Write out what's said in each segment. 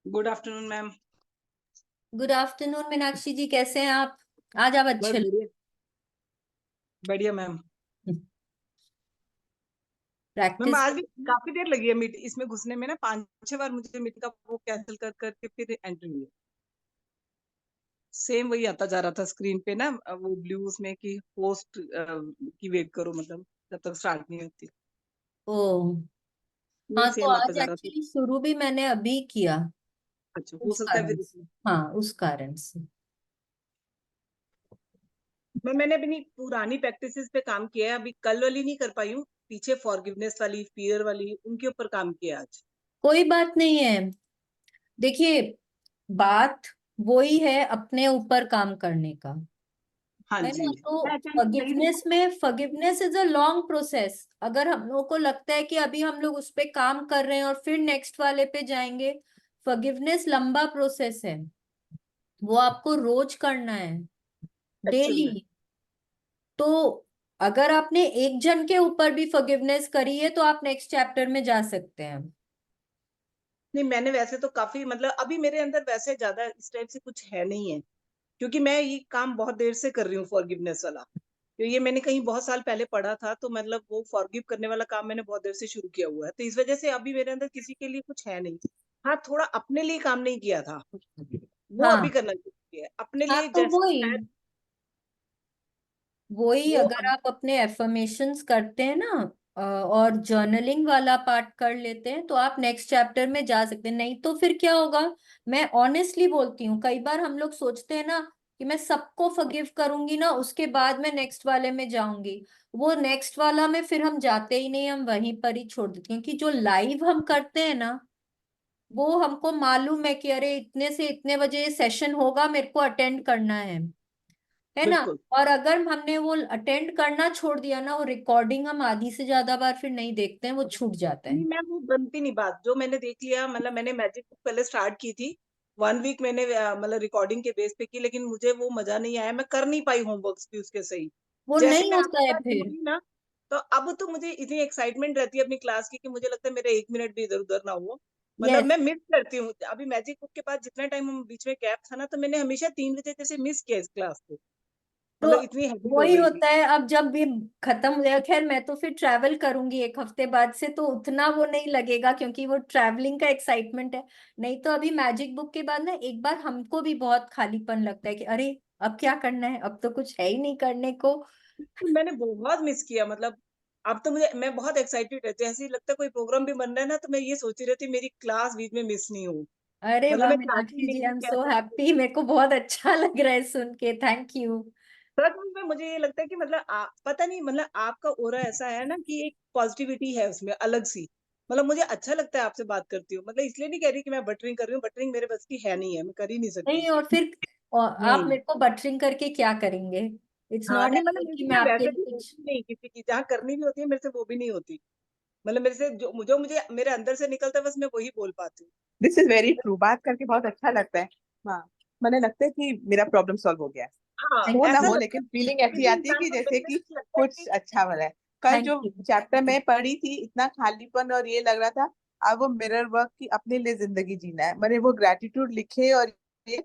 Good afternoon ma'am. Good afternoon Meenakshi ji, कैसे हैं आप? आज आप बस अच्छे बढ़िया। बढ़िया मैम। Ma'am practice. आज भी काफी देर लगी है मीट इसमें घुसने में ना, 5-6 बार मुझे मीट का वो कैंसिल कर करके फिर एंट्री हुई। सेम वही आता जा रहा था स्क्रीन पे ना, वो ब्लू उसमें कि पोस्ट की वेट करो, मतलब जब तक स्टार्ट नहीं होती। ओ, वही हाँ, तो सेम आता आज जा रहा था। एक्चुअली शुरू भी मैंने अभी किया। अच्छा, हो उस सकता है कारण फिर से। इसमें। हाँ, उस कारण से। मैंने अपनी पुरानी प्रैक्टिसेस पे काम किया है, अभी कल वाली नहीं कर पाई हूँ। पीछे फॉरगिवनेस वाली, फियर वाली, उनके ऊपर काम किया आज। कोई बात नहीं है। देखिए, बात वही है अपने ऊपर काम करने का। हाँ है जी। ना? तो मैं एक्चुअली गई थी। Forgiveness is a long process. अगर हम लोगों को लगता है कि अभी हम लोग उस पे काम कर रहे हैं और फिर नेक्स्ट वाले पे जाएंगे, फॉरगिवनेस लंबा प्रोसेस है। वो आपको रोज करना है, एक्चुअल डेली। में। तो अगर आपने एक जन के ऊपर भी फॉरगिवनेस करी है तो आप नेक्स्ट चैप्टर में जा सकते हैं। नहीं, मैंने वैसे तो काफी, मतलब अभी मेरे अंदर वैसे ज्यादा इस टाइप से कुछ है नहीं है, क्योंकि मैं ये काम बहुत देर से कर रही हूँ फॉरगिवनेस वाला। तो ये मैंने कहीं बहुत साल पहले पढ़ा था, तो मतलब वो फॉरगिव करने वाला काम मैंने बहुत देर से शुरू किया हुआ है, तो इस वजह से अभी मेरे अंदर किसी के लिए कुछ है नहीं। हाँ, थोड़ा अपने लिए काम नहीं किया था, वो अभी हाँ, करना चाहिए अपने हाँ, लिए, तो जैसे वही शायद वही वो अगर आप अपने एफर्मेशंस करते हैं ना, और जर्नलिंग वाला पार्ट कर लेते हैं तो आप नेक्स्ट चैप्टर में जा सकते हैं। नहीं तो फिर क्या होगा? मैं ऑनेस्टली बोलती हूँ, कई बार हम लोग सोचते हैं ना कि मैं सबको फॉरगिव करूंगी ना, उसके बाद मैं नेक्स्ट वाले में जाऊंगी। वो नेक्स्ट वाला में फिर हम जाते ही नहीं, हम वहीं पर ही छोड़ देते हैं। क्योंकि जो लाइव हम करते हैं ना, वो हमको मालूम है कि अरे इतने से इतने बजे ये सेशन होगा, मेरे को अटेंड करना है ना? बिल्कुल। और अगर हमने वो अटेंड करना छोड़ दिया ना, वो रिकॉर्डिंग हम आधी से ज्यादा बार फिर नहीं देखते हैं, वो छूट जाता है। नहीं मैम, वो बनती नहीं बात जो मैंने देख लिया, मतलब मैंने मैजिक बुक पहले स्टार्ट की थी। 1 वीक मैंने मतलब रिकॉर्डिंग के बेस पे की, लेकिन मुझे वो मजा नहीं आया, मैं कर नहीं पाई होमवर्क्स भी उसके सही। वो जैसे नहीं मैं होता आपके है साथ फिर। जुड़ी ना, तो अब तो मुझे इतनी एक्साइटमेंट रहती है अपनी क्लास की कि मुझे लगता है मेरा 1 मिनट भी इधर उधर ना हो। मतलब यस। मैं मिस करती हूँ, अभी मैजिक बुक के बाद जितना टाइम हम बीच में गैप था ना, तो मैंने हमेशा 3 बजे जैसे मिस किया इस क्लास को। तो मतलब इतनी हैबिट हो वही गई थी। होता है, अब जब भी खत्म हो जाएगा, खैर मैं तो फिर ट्रैवल करूंगी एक हफ्ते बाद से, तो उतना वो नहीं लगेगा क्योंकि वो ट्रैवलिंग का एक्साइटमेंट है। नहीं तो अभी मैजिक बुक के बाद ना एक बार हमको भी बहुत खालीपन लगता है कि अरे अब क्या करना है, अब तो कुछ है ही नहीं करने को। मैंने बहुत मिस किया, मतलब अब तो मुझे, मैं बहुत एक्साइटेड रहती हूँ, ऐसे ही लगता है कोई प्रोग्राम भी बन रहा है ना, तो मैं ये सोचती रहती हूँ मेरी क्लास बीच में मिस नहीं हो। अरे मतलब वाह मैं चाहती मीनाक्षी नहीं जी, कि आई एम सो कैसे। हैप्पी, मेरे को बहुत अच्छा लग रहा है सुन के, थैंक यू। सच में मुझे ये लगता है कि मतलब पता नहीं, मतलब आपका ओरा ऐसा है ना कि एक पॉजिटिविटी है उसमें अलग सी। मतलब मुझे अच्छा लगता है आपसे बात करती हूँ, मतलब इसलिए नहीं कह रही कि मैं बटरिंग कर रही हूँ, बटरिंग मेरे बस की है नहीं है, मैं कर ही नहीं सकती। नहीं, और फिर और आप हम्म। मेरे को बटरिंग करके क्या करेंगे? इट्स हाँ नॉट नहीं, मतलब मेरे कि से मैं ना आपके वैसे लिए भी कुछ। होती नहीं किसी की, जहाँ करनी भी होती है मेरे से वो भी नहीं होती। मतलब मेरे से जो मुझे मेरे अंदर से निकलता है बस मैं वही बोल पाती हूँ। This is very true. बात करके बहुत अच्छा लगता है। हाँ, मैंने लगता है कि मेरा प्रॉब्लम सॉल्व हो गया है। हाँ, थैंक हो ना ऐसा हो, लगता है। लेकिन फीलिंग ऐसी किसी आती है इंसान कि को जैसे मिलने कि से लगता है कुछ कि अच्छा वाला है। कल थैंक जो यू। चैप्टर मैं पढ़ी थी, इतना खालीपन और ये लग रहा था। अब वो मिरर वर्क की अपने लिए जिंदगी जीना है, मैंने वो ग्रेटिट्यूड लिखे। और ये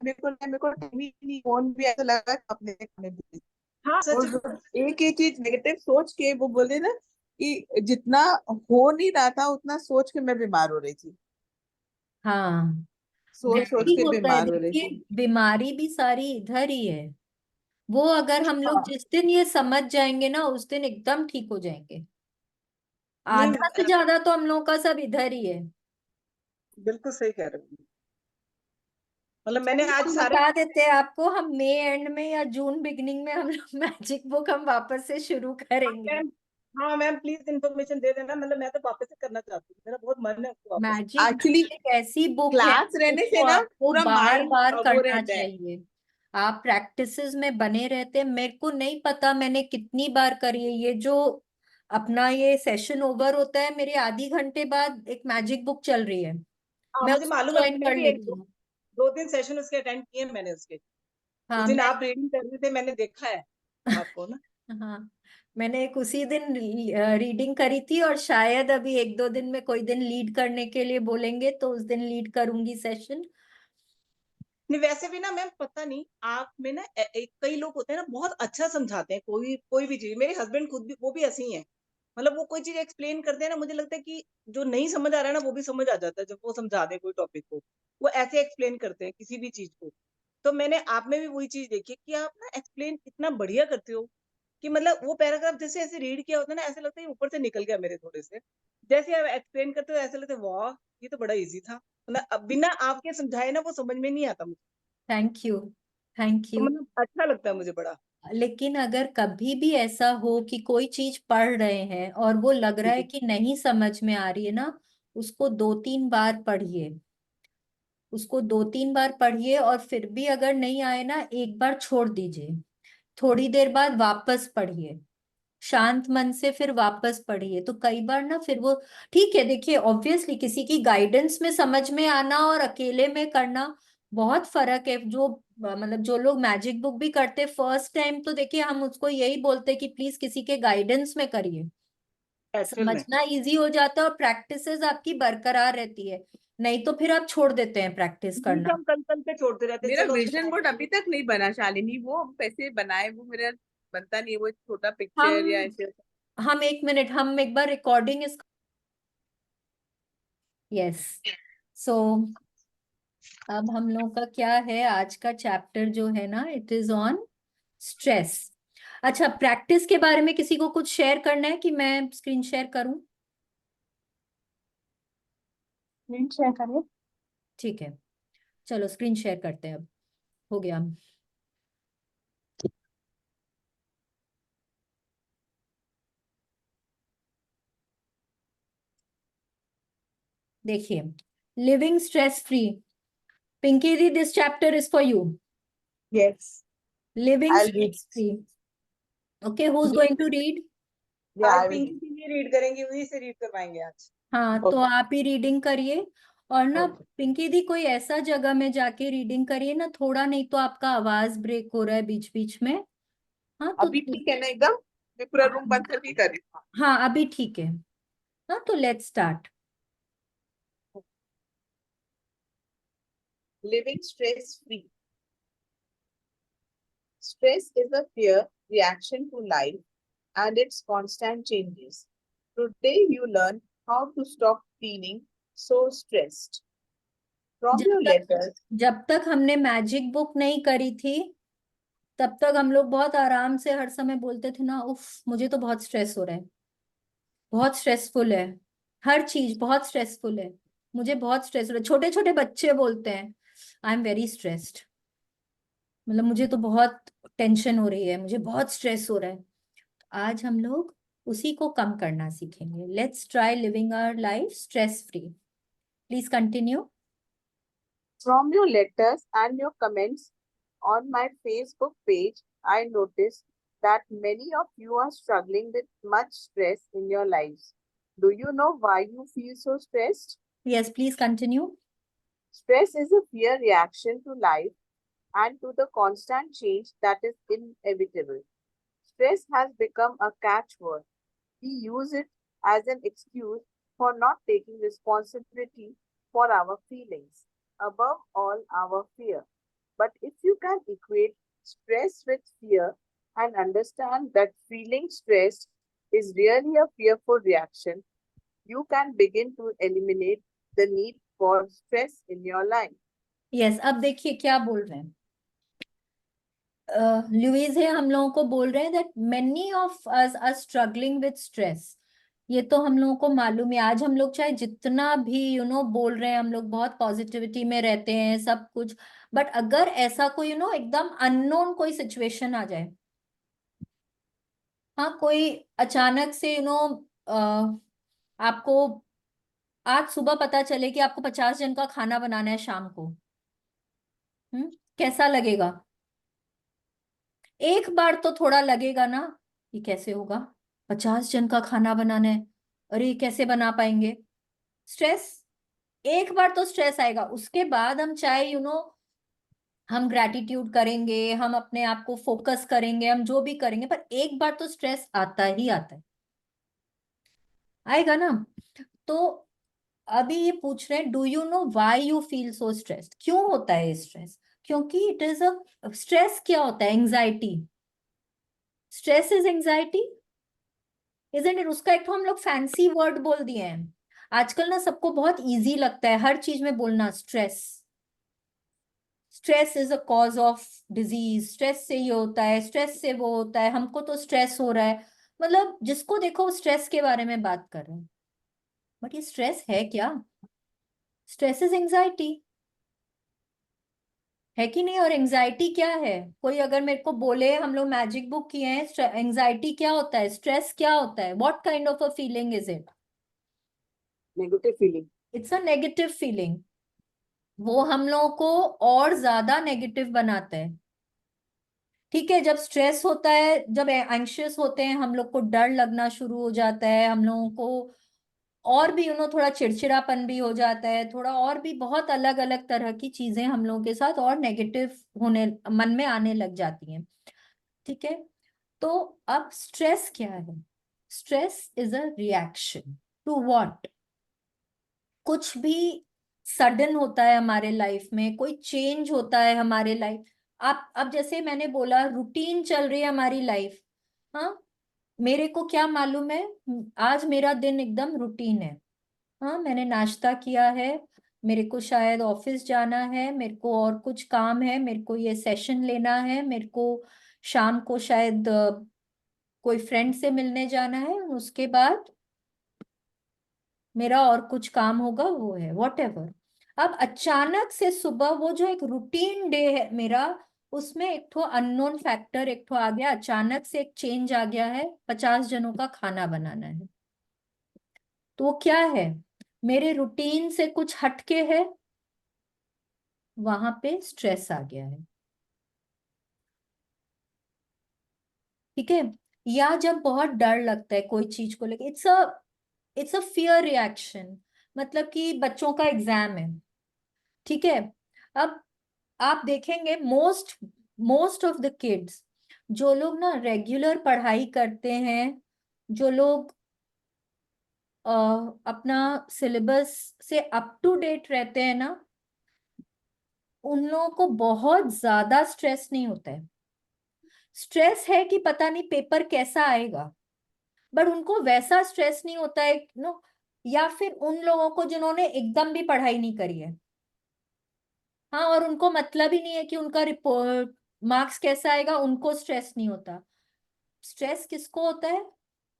मेरे को टाइम ही नहीं, फोन भी ऐसा लगा कि अपने खाने दी। हाँ सच में। और एक ही चीज नेगेटिव सोच के वो बोले ना कि जितना हो नहीं रहा था उतना सोच के मैं बीमार हो रही थी। हाँ, सोच वैसे सोच ही के होता है। बीमार हो रही देखिए, थी। बीमारी भी सारी इधर ही है। वो अगर हम लोग हाँ। जिस दिन ये समझ जाएंगे ना, उस दिन एकदम ठीक हो जाएंगे। नहीं, आधा से ज्यादा तो हम लोगों का सब इधर ही है। बिल्कुल सही कह रहे हो। मतलब मैंने चलिए, आज हम सारे। बता देते हैं आपको, हम मई एंड में या जून बिगनिंग में हम लोग मैजिक बुक हम वापस से शुरू करेंगे। मैम, हाँ मैम, प्लीज इन्फॉर्मेशन दे देना, मतलब मैं तो वापस से करना चाहती हूँ, मेरा बहुत मन है उसको वापस से। मैजिक एक्चुअली एक ऐसी बुक है क्लास रहने से जिसको ना आपको पूरा बार माइंड बार वो करना रहता है। चाहिए। आप प्रैक्टिसेस में बने रहते हैं। मेरे को नहीं पता मैंने कितनी बार करी है ये जो अपना ये सेशन ओवर होता है, मेरे आधी घंटे बाद एक मैजिक बुक चल रही है, हाँ मैं मुझे उसको मालूम है, ज्वाइन मैंने कर भी एक लेती दो हूँ। 2-3 सेशन उसके अटेंड किए हैं मैंने उसके। उस हाँ दिन मैं आप रीडिंग कर रहे थे, मैंने देखा है आपको ना। हाँ, मैंने एक उसी दिन रीडिंग करी थी, और शायद अभी एक दो दिन में कोई दिन लीड करने के लिए बोलेंगे तो उस दिन लीड करूंगी सेशन। नहीं वैसे भी ना मैम, पता नहीं आप में ना कई लोग होते हैं ना, बहुत अच्छा समझाते हैं कोई कोई भी चीज। मेरे हस्बैंड खुद भी, वो भी ऐसे ही हैं। मतलब वो कोई चीज एक्सप्लेन करते हैं ना, मुझे लगता है कि जो नहीं समझ आ रहा है ना, वो भी समझ आ जाता है जब वो समझा दे कोई टॉपिक को। वो ऐसे एक्सप्लेन करते हैं किसी भी चीज को। तो मैंने आप में भी वही चीज देखी है कि आप ना एक्सप्लेन इतना बढ़िया करते हो कि मतलब वो पैराग्राफ जैसे ऐसे रीड किया होता है ना, ऐसे लगता है ऊपर से निकल गया मेरे थोड़े से। जैसे आप एक्सप्लेन करते हो ऐसे लगता है वाह, ये तो बड़ा इजी था। मतलब बिना आपके समझाए ना वो समझ में नहीं आता मुझे। Thank you. थैंक तो यू। मतलब अच्छा लगता है मुझे बड़ा। लेकिन अगर कभी भी ऐसा हो कि कोई चीज पढ़ रहे हैं और वो लग रहा है जी। कि नहीं समझ में आ रही है ना, उसको दो तीन बार पढ़िए। उसको दो तीन बार पढ़िए, और फिर भी अगर नहीं आए ना, एक बार छोड़ दीजिए। थोड़ी देर बाद वापस पढ़िए, शांत मन से फिर वापस पढ़िए। तो कई बार ना फिर वो, ठीक है, देखिए ऑब्वियसली किसी की गाइडेंस में समझ में आना और अकेले में करना बहुत फर्क है। जो मतलब जो लोग मैजिक बुक भी करते फर्स्ट टाइम, तो देखिए हम उसको यही बोलते हैं कि प्लीज किसी के गाइडेंस में करिए। एक्चुअल में। समझना इजी हो जाता है और प्रैक्टिसेस आपकी बरकरार रहती है। नहीं तो फिर आप छोड़ देते हैं प्रैक्टिस बीच करना। हम कल कल पे छोड़ते रहते हैं, मेरा चलो विजन अब बोर्ड अभी तक नहीं बना शालिनी, वो कैसे बनाए वो मेरा बनता नहीं है, वो एक छोटा पिक्चर या हम ऐसे। हम एक मिनट, हम एक बार रिकॉर्डिंग इस, यस। सो अब हम लोग का क्या है, आज का चैप्टर जो है ना, इट इज ऑन स्ट्रेस। अच्छा, प्रैक्टिस के बारे में किसी को कुछ शेयर करना है कि मैं स्क्रीन शेयर करूं? लिंक शेयर करें। ठीक है, चलो स्क्रीन शेयर करते हैं अब। हो गया। देखिए, लिविंग स्ट्रेस फ्री। पिंकी दी, this chapter is for you. Yes, living I read. Stress free. Okay, who is going to read? या आज आई विल। पिंकी के लिए रीड करेंगे, वहीं से रीड करवाएंगे आज। हाँ, तो ओके। आप ही रीडिंग करिए। और ना ओके। पिंकी दी, कोई ऐसा जगह में जाके रीडिंग करिए ना थोड़ा, नहीं तो आपका आवाज ब्रेक हो रहा है बीच बीच में। हाँ तो अभी ठीक है ना एकदम? मैं पूरा रूम बंद करके कर रही हूँ। हाँ, अभी ठीक है। हाँ, तो let's start. Living stress free. Stress is a fear reaction to life and its constant changes. Today, you learn how to stop feeling so stressed. From जब your तक letters, जब तक हमने मैजिक बुक नहीं करी थी, तब तक हम लोग बहुत आराम से हर समय बोलते थे ना, उफ मुझे तो बहुत स्ट्रेस हो रहा है, बहुत स्ट्रेसफुल है, हर चीज बहुत स्ट्रेसफुल है, मुझे बहुत स्ट्रेस हो रहा है। छोटे छोटे बच्चे बोलते हैं, आई एम वेरी स्ट्रेस्ड, मतलब मुझे तो बहुत टेंशन हो रही है, मुझे बहुत स्ट्रेस हो रहा है। आज हम लोग उसी को कम करना सीखेंगे। Let's try living our life stress free. Please continue. from your letters and your comments on my Facebook page, I noticed that many of you are struggling with much stress in your lives. Do you know why you feel so stressed? Yes, please continue. Stress is a fear reaction to life and to the constant change that is inevitable. Stress has become a catchword. We use it as an excuse for not taking responsibility for our feelings, above all, our fear. But if you can equate stress with fear and understand that feeling stressed is really a fearful reaction, you can begin to eliminate the need for stress in your life. Yes, अब देखिए क्या बोल रहे हैं। Louis है हम लोगों को बोल रहे हैं that many of us are struggling with stress. ये तो हम लोगों को मालूम है। आज हम लोग चाहे जितना भी बोल रहे हैं, हम लोग बहुत पॉजिटिविटी में रहते हैं सब कुछ, बट अगर ऐसा कोई एकदम अननोन कोई सिचुएशन आ जाए, हाँ, कोई अचानक से आपको आज सुबह पता चले कि आपको 50 जन का खाना बनाना है शाम को, कैसा लगेगा? एक बार तो थोड़ा लगेगा ना, ये कैसे होगा, 50 जन का खाना बनाना है, अरे ये कैसे बना पाएंगे? स्ट्रेस, एक बार तो स्ट्रेस आएगा। उसके बाद हम चाहे हम ग्रैटिट्यूड करेंगे, हम अपने आप को फोकस करेंगे, हम जो भी करेंगे, पर एक बार तो स्ट्रेस आता ही आता है, आएगा ना। तो अभी ये पूछ रहे हैं, do you know why you feel so stressed, क्यों होता है स्ट्रेस? क्योंकि इट इज अ, स्ट्रेस क्या होता है? Anxiety. Stress is anxiety, isn't it? उसका एक तो हम लोग फैंसी वर्ड बोल दिए हैं आजकल ना, सबको बहुत इजी लगता है हर चीज में बोलना stress. Stress is a cause of disease, stress से ये होता है, स्ट्रेस से वो होता है, हमको तो स्ट्रेस हो रहा है। मतलब जिसको देखो स्ट्रेस के बारे में बात कर रहे हैं, बट ये स्ट्रेस है क्या? स्ट्रेस इज एंजाइटी, है कि नहीं? और एंजाइटी क्या है? कोई अगर मेरे को बोले, हम लोग मैजिक बुक किए हैं, एंजाइटी क्या होता है, स्ट्रेस क्या होता है, what kind of a feeling is it? Negative feeling. It's a negative feeling. वो हम लोगों को और ज्यादा नेगेटिव बनाता है। ठीक है, जब स्ट्रेस होता है, जब एंग्शियस होते हैं, हम लोग को डर लगना शुरू हो जाता है, हम लोगों को और भी थोड़ा चिड़चिड़ापन भी हो जाता है, थोड़ा और भी बहुत अलग अलग तरह की चीजें हम लोगों के साथ और नेगेटिव होने, मन में आने लग जाती हैं। ठीक है, तो अब स्ट्रेस क्या है? Stress is a reaction to what? कुछ भी सडन होता है हमारे लाइफ में, कोई चेंज होता है हमारे लाइफ। आप अब जैसे मैंने बोला, रूटीन चल रही है हमारी लाइफ। हाँ, मेरे को क्या मालूम है, आज मेरा दिन एकदम रूटीन है। हाँ, मैंने नाश्ता किया है, मेरे को शायद ऑफिस जाना है, मेरे को और कुछ काम है, मेरे को ये सेशन लेना है, मेरे को शाम को शायद कोई फ्रेंड से मिलने जाना है, उसके बाद मेरा और कुछ काम होगा, वो है वॉट एवर। अब अचानक से सुबह वो जो एक रूटीन डे है मेरा, उसमें एक तो अननोन फैक्टर एक तो आ गया, अचानक से एक चेंज आ गया है, 50 जनों का खाना बनाना है। तो वो क्या है? मेरे रूटीन से कुछ हटके है, वहां पे स्ट्रेस आ गया है। ठीक है, या जब बहुत डर लगता है कोई चीज को लेके, इट्स अ फियर रिएक्शन। मतलब कि बच्चों का एग्जाम है, ठीक है। अब आप देखेंगे, most most of the kids, जो लोग ना रेगुलर पढ़ाई करते हैं, जो लोग अपना सिलेबस से अप टू डेट रहते हैं ना, उन लोगों को बहुत ज्यादा स्ट्रेस नहीं होता है। स्ट्रेस है कि पता नहीं पेपर कैसा आएगा, बट उनको वैसा स्ट्रेस नहीं होता है नो। या फिर उन लोगों को जिन्होंने एकदम भी पढ़ाई नहीं करी है, हाँ, और उनको मतलब ही नहीं है कि उनका रिपोर्ट मार्क्स कैसा आएगा, उनको स्ट्रेस नहीं होता। स्ट्रेस किसको होता है?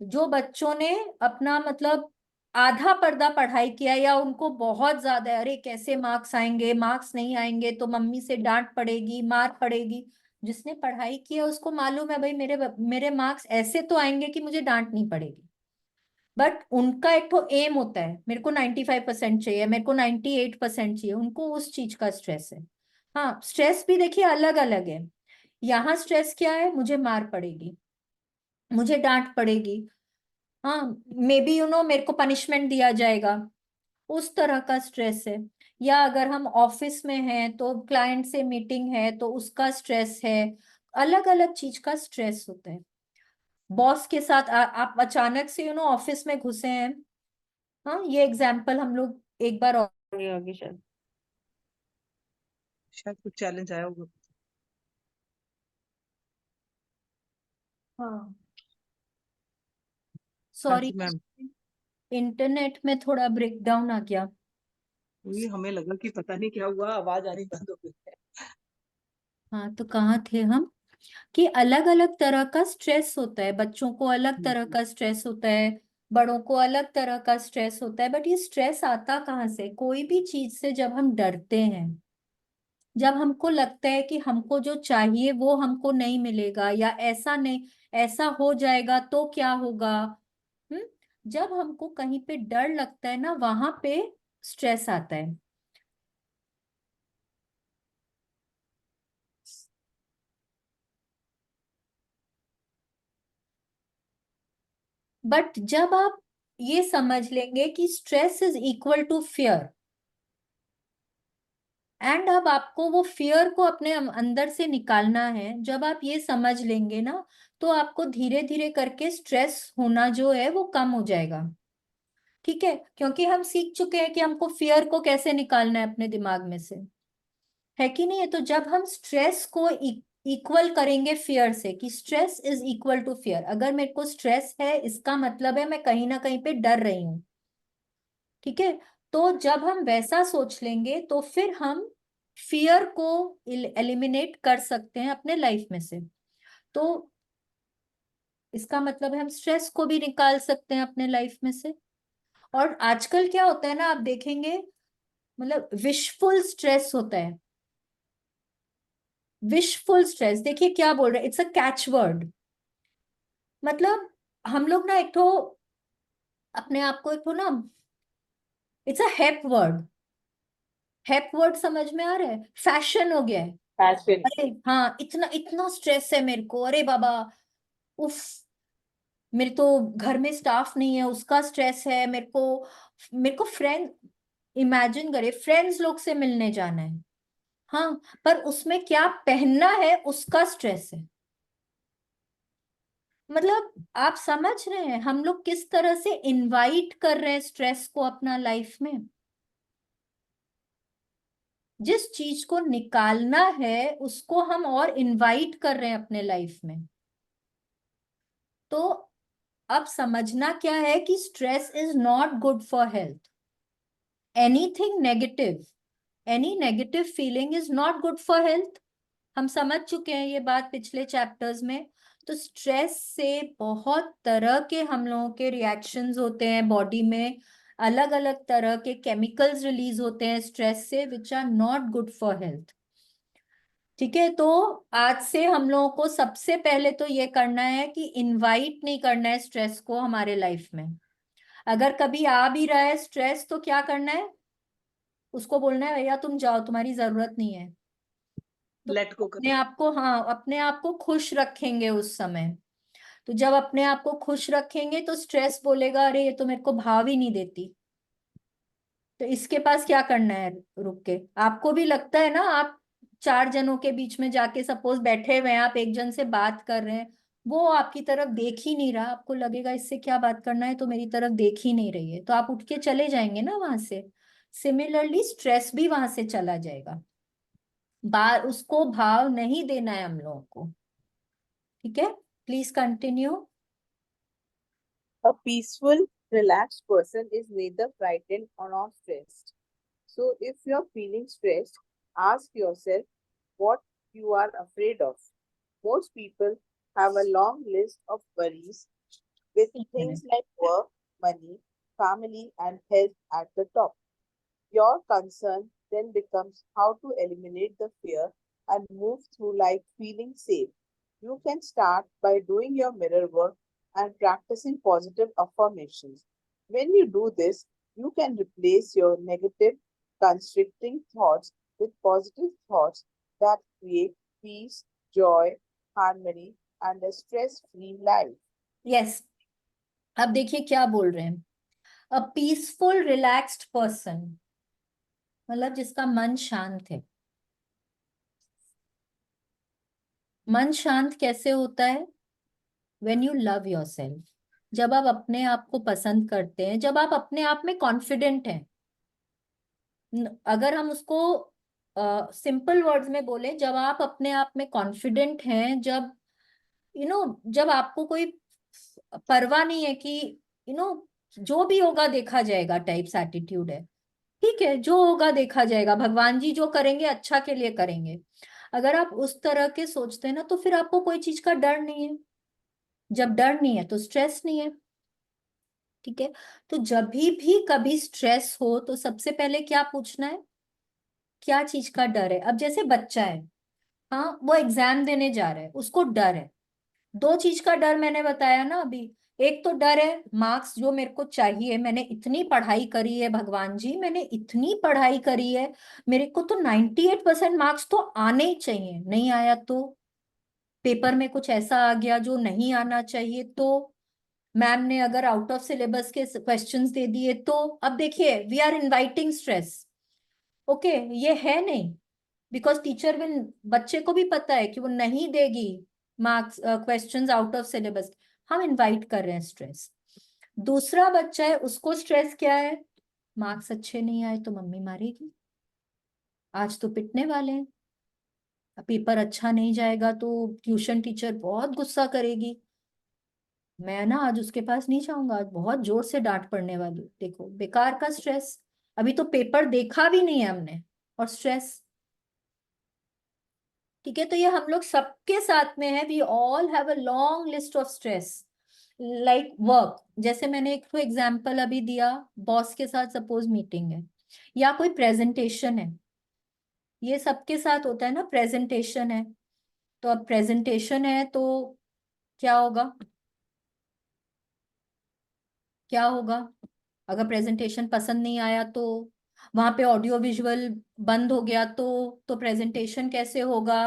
जो बच्चों ने अपना मतलब आधा पर्दा पढ़ाई किया, या उनको बहुत ज्यादा अरे कैसे मार्क्स आएंगे, मार्क्स नहीं आएंगे तो मम्मी से डांट पड़ेगी, मार पड़ेगी। जिसने पढ़ाई किया उसको मालूम है भाई, मेरे मेरे मार्क्स ऐसे तो आएंगे कि मुझे डांट नहीं पड़ेगी। बट उनका एक तो एम होता है, मेरे को 95% चाहिए, मेरे को 98% चाहिए, उनको उस चीज का स्ट्रेस है। हाँ, स्ट्रेस भी देखिए अलग अलग है। यहाँ स्ट्रेस क्या है? मुझे मार पड़ेगी, मुझे डांट पड़ेगी, हाँ, मे बी मेरे को पनिशमेंट दिया जाएगा, उस तरह का स्ट्रेस है। या अगर हम ऑफिस में हैं तो क्लाइंट से मीटिंग है तो उसका स्ट्रेस है। अलग अलग चीज का स्ट्रेस होता है। बॉस के साथ आप अचानक से ऑफिस में घुसे हैं। हाँ, ये एग्जाम्पल हम लोग एक बार और आगे आगे शायद। शायद कुछ चैलेंज आया होगा। हाँ, हाँ सॉरी, जी मैम। इंटरनेट में थोड़ा ब्रेकडाउन आ गया। ये हमें लगा कि पता नहीं क्या हुआ, आवाज आनी बंद हो गई है। हाँ, तो कहाँ थे हम? कि अलग अलग तरह का स्ट्रेस होता है, बच्चों को अलग तरह का स्ट्रेस होता है, बड़ों को अलग तरह का स्ट्रेस होता है। बट ये स्ट्रेस आता कहाँ से? कोई भी चीज से जब हम डरते हैं, जब हमको लगता है कि हमको जो चाहिए वो हमको नहीं मिलेगा, या ऐसा नहीं, ऐसा हो जाएगा तो क्या होगा, हम्म, जब हमको कहीं पे डर लगता है ना, वहां पे स्ट्रेस आता है। बट जब आप ये समझ लेंगे कि stress is equal to fear, and अब आपको वो फियर को अपने अंदर से निकालना है। जब आप ये समझ लेंगे ना, तो आपको धीरे धीरे करके स्ट्रेस होना जो है वो कम हो जाएगा। ठीक है, क्योंकि हम सीख चुके हैं कि हमको फियर को कैसे निकालना है अपने दिमाग में से, है कि नहीं है। तो जब हम स्ट्रेस को इक्वल करेंगे फियर से, कि stress is equal to fear, अगर मेरे को स्ट्रेस है इसका मतलब है मैं कहीं ना कहीं पे डर रही हूँ। ठीक है, तो जब हम वैसा सोच लेंगे तो फिर हम फियर को एलिमिनेट कर सकते हैं अपने लाइफ में से। तो इसका मतलब है हम स्ट्रेस को भी निकाल सकते हैं अपने लाइफ में से। और आजकल क्या होता है ना, आप देखेंगे, मतलब विशफुल स्ट्रेस होता है। विशफुल स्ट्रेस, देखिए क्या बोल रहे हैं, इट्स अ कैच वर्ड। मतलब हम लोग ना एक तो अपने आप को, एक तो ना, इट्स अ हेप वर्ड। हेप वर्ड समझ में आ रहा है, फैशन हो गया है। पैशन। अरे हाँ, इतना इतना स्ट्रेस है मेरे को, अरे बाबा, उफ, मेरे तो घर में स्टाफ नहीं है उसका स्ट्रेस है मेरे को फ्रेंड, इमेजिन करिए फ्रेंड्स लोग से मिलने जाना है, हाँ, पर उसमें क्या पहनना है उसका स्ट्रेस है। मतलब आप समझ रहे हैं हम लोग किस तरह से इनवाइट कर रहे हैं स्ट्रेस को अपना लाइफ में। जिस चीज को निकालना है उसको हम और इनवाइट कर रहे हैं अपने लाइफ में। तो अब समझना क्या है कि stress is not good for health. Anything negative, any negative feeling is not good for health. हम समझ चुके हैं ये बात पिछले चैप्टर्स में। तो स्ट्रेस से बहुत तरह के हम लोगों के रिएक्शंस होते हैं बॉडी में, अलग अलग तरह के केमिकल्स रिलीज होते हैं स्ट्रेस से, which are not good for health. ठीक है, तो आज से हम लोगों को सबसे पहले तो ये करना है कि इनवाइट नहीं करना है स्ट्रेस को हमारे लाइफ में। अगर कभी आ भी रहा है स्ट्रेस तो क्या करना है, उसको बोलना है भैया तुम जाओ, तुम्हारी जरूरत नहीं है। तो लेट गो अपने करो। आप को, हाँ, अपने आप को खुश रखेंगे उस समय। तो जब अपने आप को खुश रखेंगे तो स्ट्रेस बोलेगा अरे ये तो मेरे को भाव ही नहीं देती। तो इसके पास क्या करना है, रुक के, आपको भी लगता है ना, आप चार जनों के बीच में जाके सपोज बैठे हुए हैं, आप एक जन से बात कर रहे हैं, वो आपकी तरफ देख ही नहीं रहा, आपको लगेगा इससे क्या बात करना है, तो मेरी तरफ देख ही नहीं रही है, तो आप उठ के चले जाएंगे ना वहां से। सिमिलरली स्ट्रेस भी वहां से चला जाएगा। बार उसको भाव नहीं देना है हम लोगों को। ठीक है, please continue. A peaceful, relaxed person is neither frightened nor stressed. So, if you're feeling stressed, ask yourself what you are afraid of. Most people have a long list of worries with एक things minute. like work, money, family, and health at the top. Your concern then becomes how to eliminate the fear and move through life feeling safe. You can start by doing your mirror work and practicing positive affirmations. When you do this, you can replace your negative, constricting thoughts with positive thoughts that create peace, joy, harmony, and a stress free life. Yes, अब देखिए क्या बोल रहे हैं। A peaceful relaxed person, मतलब जिसका मन शांत है। मन शांत कैसे होता है? व्हेन यू लव योरसेल्फ, जब आप अपने आप को पसंद करते हैं, जब आप अपने आप में कॉन्फिडेंट हैं। अगर हम उसको सिंपल वर्ड्स में बोले, जब आप अपने आप में कॉन्फिडेंट हैं, जब जब आपको कोई परवाह नहीं है कि जो भी होगा देखा जाएगा टाइप्स एटीट्यूड है। ठीक है, जो होगा देखा जाएगा, भगवान जी जो करेंगे अच्छा के लिए करेंगे। अगर आप उस तरह के सोचते हैं ना, तो फिर आपको कोई चीज का डर नहीं है। जब डर नहीं है तो स्ट्रेस नहीं है। ठीक है, तो जब भी कभी स्ट्रेस हो तो सबसे पहले क्या पूछना है, क्या चीज का डर है। अब जैसे बच्चा है, हाँ, वो एग्जाम देने जा रहा है, उसको डर है। दो चीज का डर मैंने बताया ना अभी। एक तो डर है मार्क्स जो मेरे को चाहिए, मैंने इतनी पढ़ाई करी है भगवान जी, मैंने इतनी पढ़ाई करी है, मेरे को तो 98% मार्क्स तो आने ही चाहिए, नहीं आया तो, पेपर में कुछ ऐसा आ गया जो नहीं आना चाहिए तो, मैम ने अगर आउट ऑफ सिलेबस के क्वेश्चंस दे दिए तो। अब देखिए we are inviting stress. Okay, ये है नहीं, बिकॉज टीचर विल, बच्चे को भी पता है कि वो नहीं देगी marks, questions out of syllabus. हम इनवाइट कर रहे हैं स्ट्रेस। दूसरा बच्चा है, उसको स्ट्रेस क्या है, मार्क्स अच्छे नहीं आए तो मम्मी मारेगी, आज तो पिटने वाले हैं, पेपर अच्छा नहीं जाएगा तो ट्यूशन टीचर बहुत गुस्सा करेगी, मैं ना आज उसके पास नहीं जाऊंगा, आज बहुत जोर से डांट पड़ने वाली। देखो बेकार का स्ट्रेस, अभी तो पेपर देखा भी नहीं है हमने, और स्ट्रेस। ठीक है, तो ये हम लोग सबके साथ में है, we all have a long list of stress. Like work, जैसे मैंने एक तो एग्जाम्पल अभी दिया, बॉस के साथ सपोज मीटिंग है या कोई प्रेजेंटेशन है, ये सबके साथ होता है ना, प्रेजेंटेशन है। तो अब प्रेजेंटेशन है तो क्या होगा, क्या होगा, अगर प्रेजेंटेशन पसंद नहीं आया तो, वहां पे ऑडियो विजुअल बंद हो गया तो प्रेजेंटेशन कैसे होगा,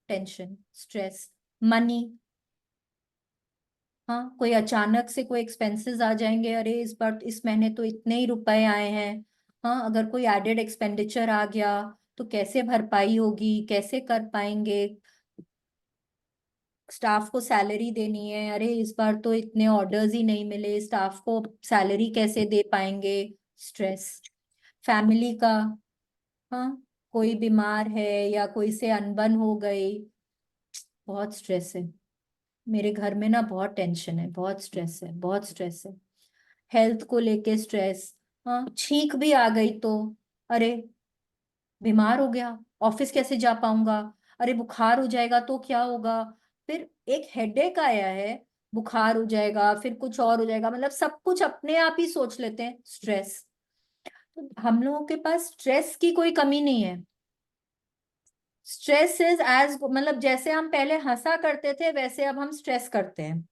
टेंशन, स्ट्रेस। मनी, हाँ कोई अचानक से कोई एक्सपेंसेस आ जाएंगे, अरे इस बार इस महीने तो इतने ही रुपए आए हैं, हाँ अगर कोई एडेड एक्सपेंडिचर आ गया तो कैसे भरपाई होगी, कैसे कर पाएंगे, स्टाफ को सैलरी देनी है, अरे इस बार तो इतने ऑर्डर्स ही नहीं मिले, स्टाफ को सैलरी कैसे दे पाएंगे, स्ट्रेस। फैमिली का, हाँ कोई बीमार है या कोई से अनबन हो गई, बहुत स्ट्रेस है, मेरे घर में ना बहुत टेंशन है, बहुत स्ट्रेस है, बहुत स्ट्रेस है। हेल्थ को लेके स्ट्रेस, हाँ छींक भी आ गई तो, अरे बीमार हो गया, ऑफिस कैसे जा पाऊंगा, अरे बुखार हो जाएगा तो क्या होगा, फिर एक हेडेक आया है, बुखार हो जाएगा, फिर कुछ और हो जाएगा, मतलब सब कुछ अपने आप ही सोच लेते हैं, स्ट्रेस। तो हम लोगों के पास स्ट्रेस की कोई कमी नहीं है। स्ट्रेस इज एज, मतलब जैसे हम पहले हंसा करते थे वैसे अब हम स्ट्रेस करते हैं।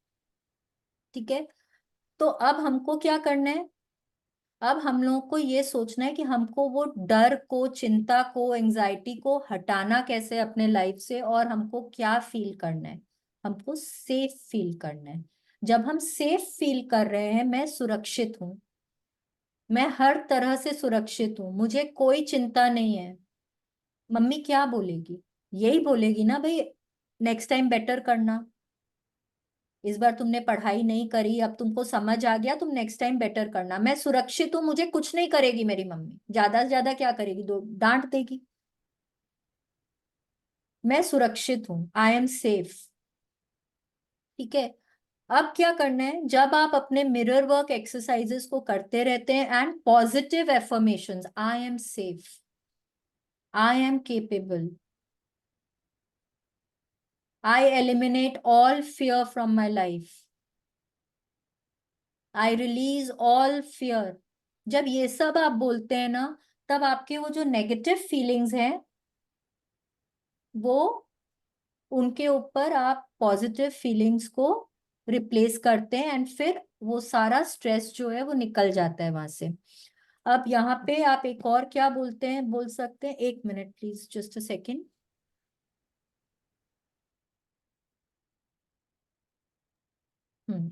ठीक है, तो अब हमको क्या करना है, अब हम लोगों को ये सोचना है कि हमको वो डर को, चिंता को, एंजाइटी को हटाना कैसे अपने लाइफ से, और हमको क्या फील करना है, हमको सेफ फील करना है। जब हम सेफ फील कर रहे हैं, मैं सुरक्षित हूं, मैं हर तरह से सुरक्षित हूं, मुझे कोई चिंता नहीं है, मम्मी क्या बोलेगी, यही बोलेगी ना भाई, नेक्स्ट टाइम बेटर करना, इस बार तुमने पढ़ाई नहीं करी, अब तुमको समझ आ गया, तुम नेक्स्ट टाइम बेटर करना, मैं सुरक्षित हूँ, मुझे कुछ नहीं करेगी मेरी मम्मी, ज्यादा से ज्यादा क्या करेगी, दो डांट देगी, मैं सुरक्षित हूँ, आई एम सेफ। ठीक है, अब क्या करना है, जब आप अपने मिरर वर्क एक्सरसाइजेस को करते रहते हैं and positive affirmations, I am safe, I am capable, I eliminate all fear from my life, I release all fear, जब ये सब आप बोलते हैं ना, तब आपके वो जो नेगेटिव फीलिंग्स हैं, वो, उनके ऊपर आप पॉजिटिव फीलिंग्स को रिप्लेस करते हैं, एंड फिर वो सारा स्ट्रेस जो है वो निकल जाता है वहां से। अब यहाँ पे आप एक और क्या बोलते हैं, बोल सकते हैं, एक minute please, just a second. Hmm,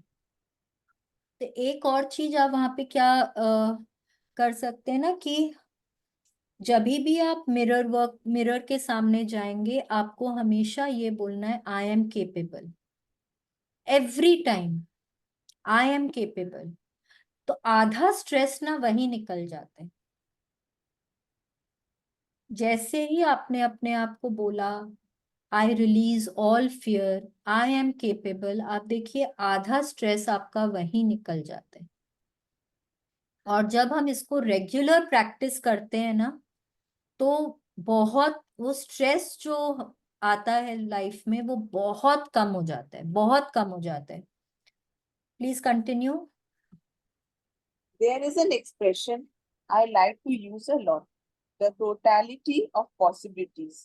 तो एक और चीज आप वहां पे क्या कर सकते हैं ना, कि जब भी आप मिरर वर्क, मिरर के सामने जाएंगे, आपको हमेशा ये बोलना है, I am capable, every time, I am capable. तो आधा स्ट्रेस ना वही निकल जाता है, जैसे ही आपने अपने आप को बोला, I release all fear, I am capable, आप देखिए आधा स्ट्रेस आपका वही निकल जाता है। और जब हम इसको रेगुलर प्रैक्टिस करते हैं ना, तो बहुत वो स्ट्रेस जो आता है लाइफ में, वो बहुत कम हो जाता है, बहुत कम हो जाता है। Please continue. There is an expression I like to use a lot, the totality of possibilities.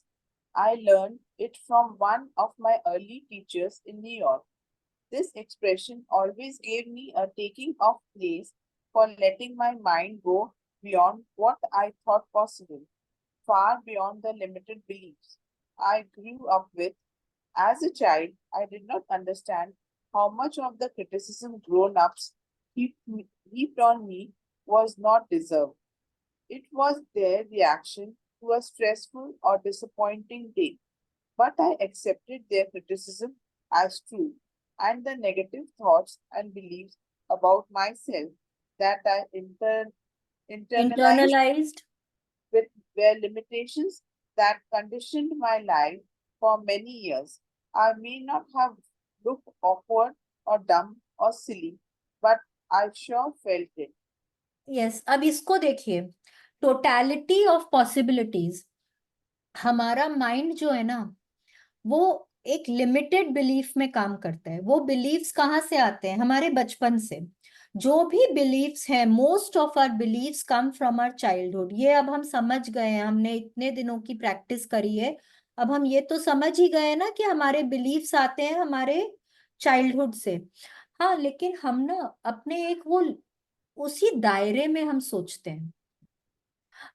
I learned it from one of my early teachers in New York. This expression always gave me a taking off place for letting my mind go beyond what I thought possible, far beyond the limited beliefs I grew up with. As a child, I did not understand how much of the criticism grown ups heaped on me was not deserved. It was their reaction to a stressful or disappointing day, but I accepted their criticism as true, and the negative thoughts and beliefs about myself that I internalized Internalized. with were limitations that conditioned my life for many years. I may not have looked awkward or dumb or silly, but I sure felt it. Yes, अब इसको देखिए, totality of possibilities. हमारा mind जो है ना, वो एक limited belief में काम करता है। वो बिलीफ्स कहाँ से आते हैं? हमारे बचपन से। जो भी बिलीफ्स हैं, most of our beliefs come from our childhood. ये अब हम समझ गए हैं, हमने इतने दिनों की प्रैक्टिस करी है। अब हम ये तो समझ ही गए ना कि हमारे बिलीफ्स आते हैं हमारे चाइल्डहुड से। हाँ, लेकिन हम ना अपने एक वो उसी दायरे में हम सोचते हैं।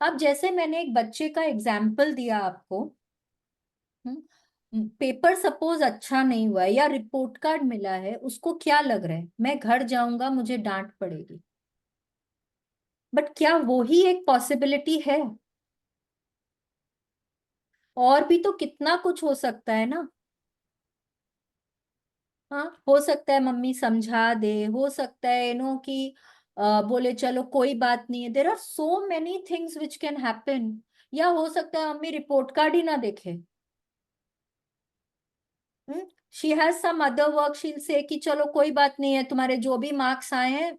अब जैसे मैंने एक बच्चे का एग्जाम्पल दिया आपको, पेपर सपोज अच्छा नहीं हुआ है या रिपोर्ट कार्ड मिला है, उसको क्या लग रहा है? मैं घर जाऊंगा, मुझे डांट पड़ेगी। बट क्या वो ही एक पॉसिबिलिटी है? और भी तो कितना कुछ हो सकता है ना। हाँ, हो सकता है मम्मी समझा दे, हो सकता है कि बोले चलो कोई बात नहीं है। There are so many things which can happen. या हो सकता है मम्मी रिपोर्ट कार्ड ही ना देखे। She has some other work, शील से कि चलो कोई बात नहीं है, तुम्हारे जो भी मार्क्स आए हैं,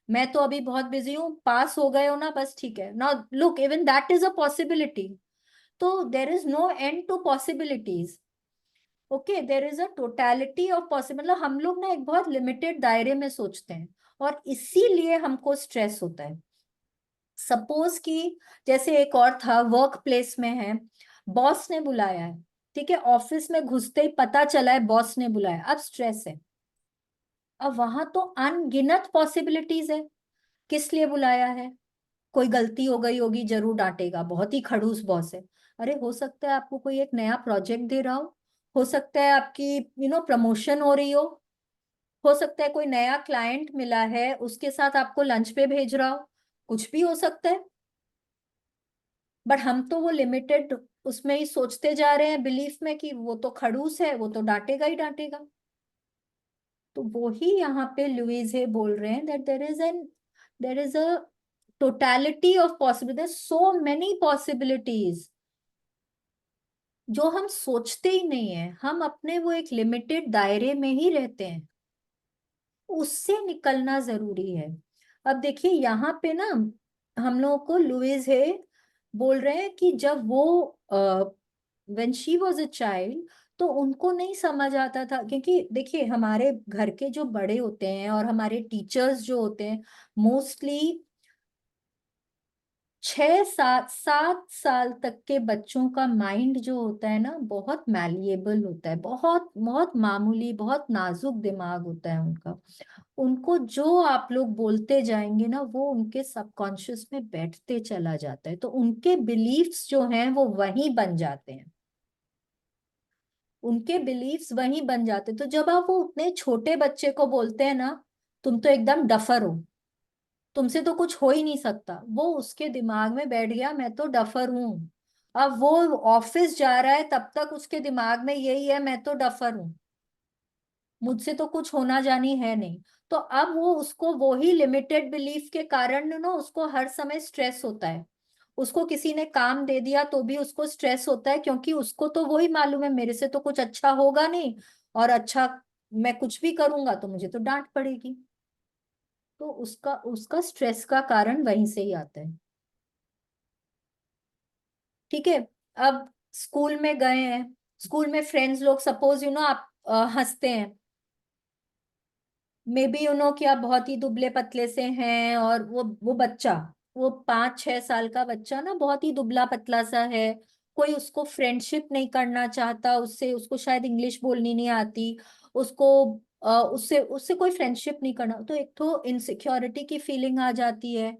मैं तो अभी बहुत बिजी हूँ, पास हो गए हो ना, बस ठीक है ना। Look, even that is a possibility. तो there is no end to possibilities. Okay, there is a totality of possible. मतलब हम लोग ना एक बहुत लिमिटेड दायरे में सोचते हैं, और इसीलिए हमको स्ट्रेस होता है। सपोज कि जैसे एक और था, वर्क प्लेस में है, बॉस ने बुलाया है, ठीक है, ऑफिस में घुसते ही पता चला है बॉस ने बुलाया, अब स्ट्रेस है। अब वहां तो अनगिनत पॉसिबिलिटीज है, किस लिए बुलाया है? कोई गलती हो गई होगी, जरूर डांटेगा, बहुत ही खड़ूस बॉस है। अरे हो सकता है आपको कोई एक नया प्रोजेक्ट दे रहा हो सकता है आपकी प्रमोशन हो रही हो सकता है कोई नया क्लाइंट मिला है, उसके साथ आपको लंच पे भेज रहा हो, कुछ भी हो सकता है। बट हम तो वो लिमिटेड उसमें ही सोचते जा रहे हैं, बिलीफ में, कि वो तो खड़ूस है, वो तो डांटेगा ही डांटेगा। तो वो ही यहाँ पे लुइस है बोल रहे हैं that there is a totality of possibility, so many possibilities जो हम सोचते ही नहीं है। हम अपने वो एक लिमिटेड दायरे में ही रहते हैं, उससे निकलना जरूरी है। अब देखिए यहाँ पे ना, हम लोगों को लुइस है बोल रहे हैं कि जब वो when she was a child, तो उनको नहीं समझ आता था। क्योंकि देखिए हमारे घर के जो बड़े होते हैं और हमारे टीचर्स जो होते हैं, मोस्टली 6 7 7 साल तक के बच्चों का माइंड जो होता है ना, बहुत मैलिएबल होता है, बहुत बहुत मामूली, बहुत नाजुक दिमाग होता है उनका। उनको जो आप लोग बोलते जाएंगे ना, वो उनके सबकॉन्शियस में बैठते चला जाता है, तो उनके बिलीफ्स जो हैं वो वहीं बन जाते हैं। उनके बिलीफ्स वहीं बन जाते हैं। तो जब आप वो उतने छोटे बच्चे को बोलते हैं ना, तुम तो एकदम डफर हो, तुमसे तो कुछ हो ही नहीं सकता, वो उसके दिमाग में बैठ गया, मैं तो डफर हूं। अब वो ऑफिस जा रहा है, तब तक उसके दिमाग में यही है, मैं तो डफर हूं, मुझसे तो कुछ होना जानी है नहीं। तो अब वो उसको वो ही लिमिटेड बिलीफ के कारण ना, उसको हर समय स्ट्रेस होता है। उसको किसी ने काम दे दिया तो भी उसको स्ट्रेस होता है, क्योंकि उसको तो वही मालूम है, मेरे से तो कुछ अच्छा होगा नहीं, और अच्छा मैं कुछ भी करूंगा तो मुझे तो डांट पड़ेगी। तो उसका उसका स्ट्रेस का कारण वहीं से ही आता है। ठीक है। अब स्कूल में गए हैं, स्कूल में फ्रेंड्स लोग, सपोज आप हंसते हैं, मे बी कि आप बहुत ही दुबले पतले से हैं, और वो बच्चा, वो 5 6 साल का बच्चा ना, बहुत ही दुबला पतला सा है, कोई उसको फ्रेंडशिप नहीं करना चाहता उससे, उसको शायद इंग्लिश बोलनी नहीं आती, उसको उससे उससे कोई फ्रेंडशिप नहीं करना। तो एक तो इनसिक्योरिटी की फीलिंग आ जाती है।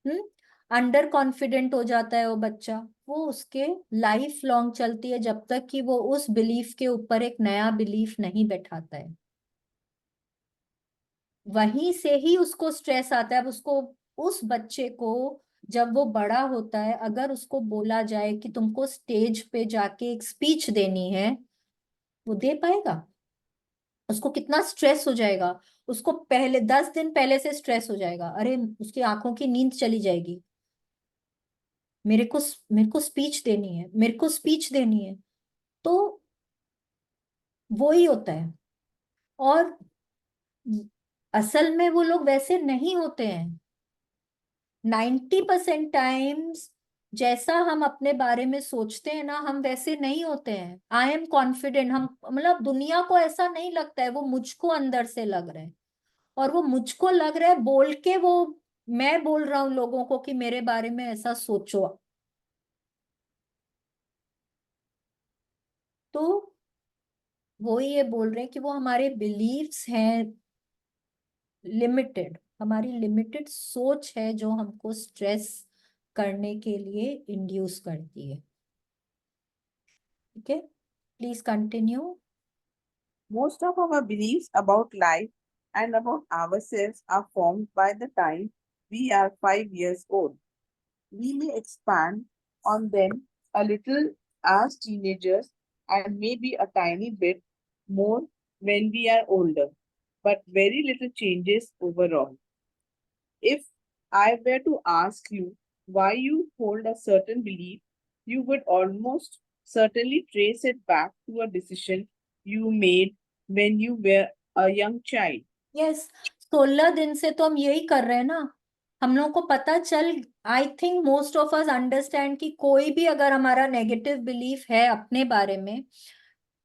हम्म। अंडर कॉन्फिडेंट हो जाता है वो बच्चा। वो उसके लाइफ लॉन्ग चलती है, जब तक कि वो उस बिलीफ के ऊपर एक नया बिलीफ नहीं बैठाता है। वहीं से ही उसको स्ट्रेस आता है। अब उसको, उस बच्चे को जब वो बड़ा होता है, अगर उसको बोला जाए कि तुमको स्टेज पे जाके एक स्पीच देनी है, वो दे पाएगा? उसको कितना स्ट्रेस हो जाएगा। उसको पहले 10 दिन पहले से स्ट्रेस हो जाएगा, अरे उसकी आंखों की नींद चली जाएगी, मेरे को स्पीच देनी है, मेरे को स्पीच देनी है। तो वो ही होता है। और असल में वो लोग वैसे नहीं होते हैं। 90% टाइम्स जैसा हम अपने बारे में सोचते हैं ना, हम वैसे नहीं होते हैं। आई एम कॉन्फिडेंट, हम मतलब दुनिया को ऐसा नहीं लगता है, वो मुझको अंदर से लग रहा है। और वो मुझको लग रहा है बोल के, वो मैं बोल रहा हूँ लोगों को कि मेरे बारे में ऐसा सोचो। तो वो ये बोल रहे हैं कि वो हमारे बिलीव्स हैं लिमिटेड, हमारी लिमिटेड सोच है जो हमको स्ट्रेस करने के लिए इंड्यूस करती है। ठीक है, please continue. Most of our beliefs about life and about ourselves are formed by the time we are 5 years old. We may expand on them a little as teenagers and maybe a tiny bit more when we are older, but very little changes overall. If I were to ask you why you hold a certain belief, you would almost certainly trace it back to a decision you made when you were a young child. Yes, 16 दिन से तो हम यही कर रहे हैं ना। हम लोग को पता चल, I think most of us understand कि कोई भी अगर हमारा नेगेटिव बिलीफ है अपने बारे में,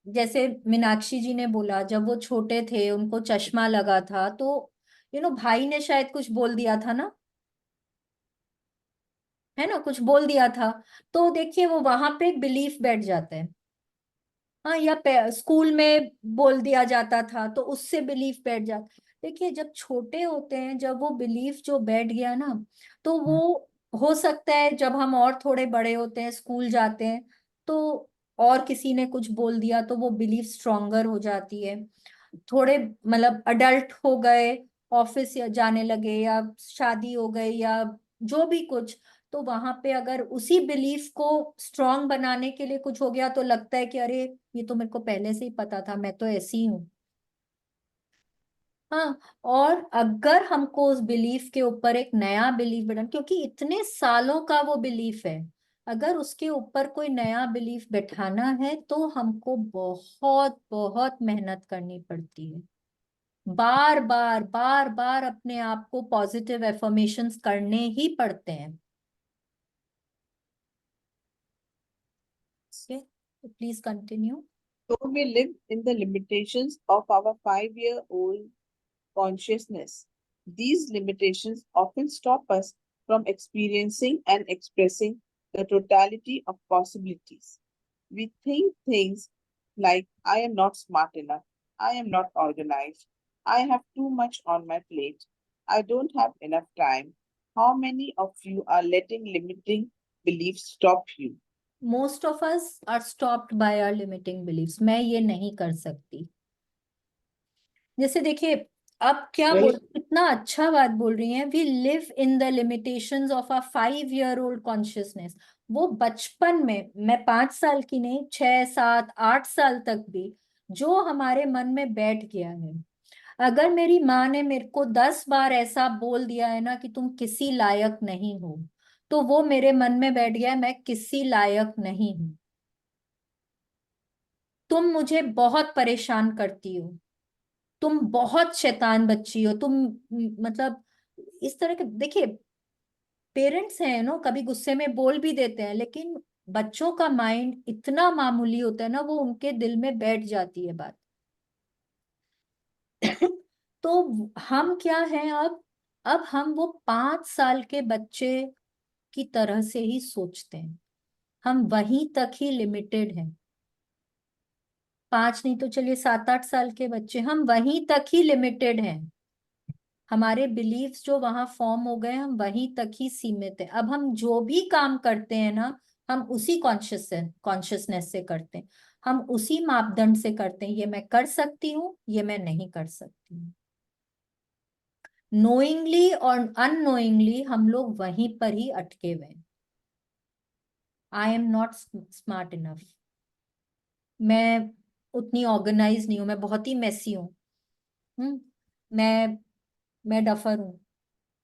जैसे मीनाक्षी जी ने बोला जब वो छोटे थे उनको चश्मा लगा था, तो भाई ने शायद कुछ बोल दिया था ना, है ना, कुछ बोल दिया था। तो देखिए वो वहां पे एक बिलीफ बैठ जाता है। हाँ, या स्कूल में बोल दिया जाता था तो उससे बिलीफ बैठ जाता। देखिए जब छोटे होते हैं, जब वो बिलीफ जो बैठ गया ना, तो वो हो सकता है जब हम और थोड़े बड़े होते हैं, स्कूल जाते हैं, तो और किसी ने कुछ बोल दिया तो वो बिलीफ स्ट्रोंगर हो जाती है। थोड़े मतलब अडल्ट हो गए, ऑफिस या जाने लगे, या शादी हो गई, या जो भी कुछ, तो वहां पे अगर उसी बिलीफ को स्ट्रांग बनाने के लिए कुछ हो गया, तो लगता है कि अरे ये तो मेरे को पहले से ही पता था, मैं तो ऐसी हूँ। हाँ, और अगर हमको उस बिलीफ के ऊपर एक नया बिलीफ बना, क्योंकि इतने सालों का वो बिलीफ है, अगर उसके ऊपर कोई नया बिलीफ बैठाना है तो हमको बहुत बहुत मेहनत करनी पड़ती है। बार बार बार बार अपने आप को पॉजिटिव एफर्मेशंस करने ही पड़ते हैं। Okay, please continue. Though we live in the limitations of our 5-year-old consciousness, these limitations often stop us from experiencing and expressing the totality of possibilities. We think things like, I am not smart enough, I am not organized, I have too much on my plate, I don't have enough time. How many of you are letting limiting beliefs stop you? Most of us are stopped by our limiting beliefs. मैं ये नहीं कर सकती। जैसे देखिए, अब क्या Well, बोल, कितना अच्छा बात बोल रही हैं, we live in the limitations of a 5-year-old consciousness. वो बचपन में, मैं 5 साल की नहीं, 6 7 8 साल तक भी जो हमारे मन में बैठ गया है। अगर मेरी माँ ने मेरे को 10 बार ऐसा बोल दिया है ना कि तुम किसी लायक नहीं हो, तो वो मेरे मन में बैठ गया है, मैं किसी लायक नहीं हूँ। तुम मुझे बहुत परेशान करती हो, तुम बहुत शैतान बच्ची हो, तुम मतलब इस तरह के। देखिए पेरेंट्स हैं नो, कभी गुस्से में बोल भी देते हैं, लेकिन बच्चों का माइंड इतना मामूली होता है ना, वो उनके दिल में बैठ जाती है बात। तो हम क्या हैं अब हम वो 5 साल के बच्चे की तरह से ही सोचते हैं। हम वहीं तक ही लिमिटेड हैं। 5 नहीं तो चलिए 7 8 साल के बच्चे, हम वहीं तक ही लिमिटेड हैं। हमारे बिलीफ्स जो वहां फॉर्म हो गए, हम वहीं तक ही सीमित है। अब हम जो भी काम करते हैं ना, हम उसी कॉन्शियसनेस से करते हैं। हम उसी मापदंड से करते हैं, ये मैं कर सकती हूँ, ये मैं नहीं कर सकती हूँ। नोइंगली और अननोइंगली हम लोग वहीं पर ही अटके हुए हैं। आई एम नॉट स्मार्ट इनफ, मैं उतनी ऑर्गेनाइज नहीं हूँ, मैं बहुत ही मेसी हूँ। हम्म मैं डफर हूँ,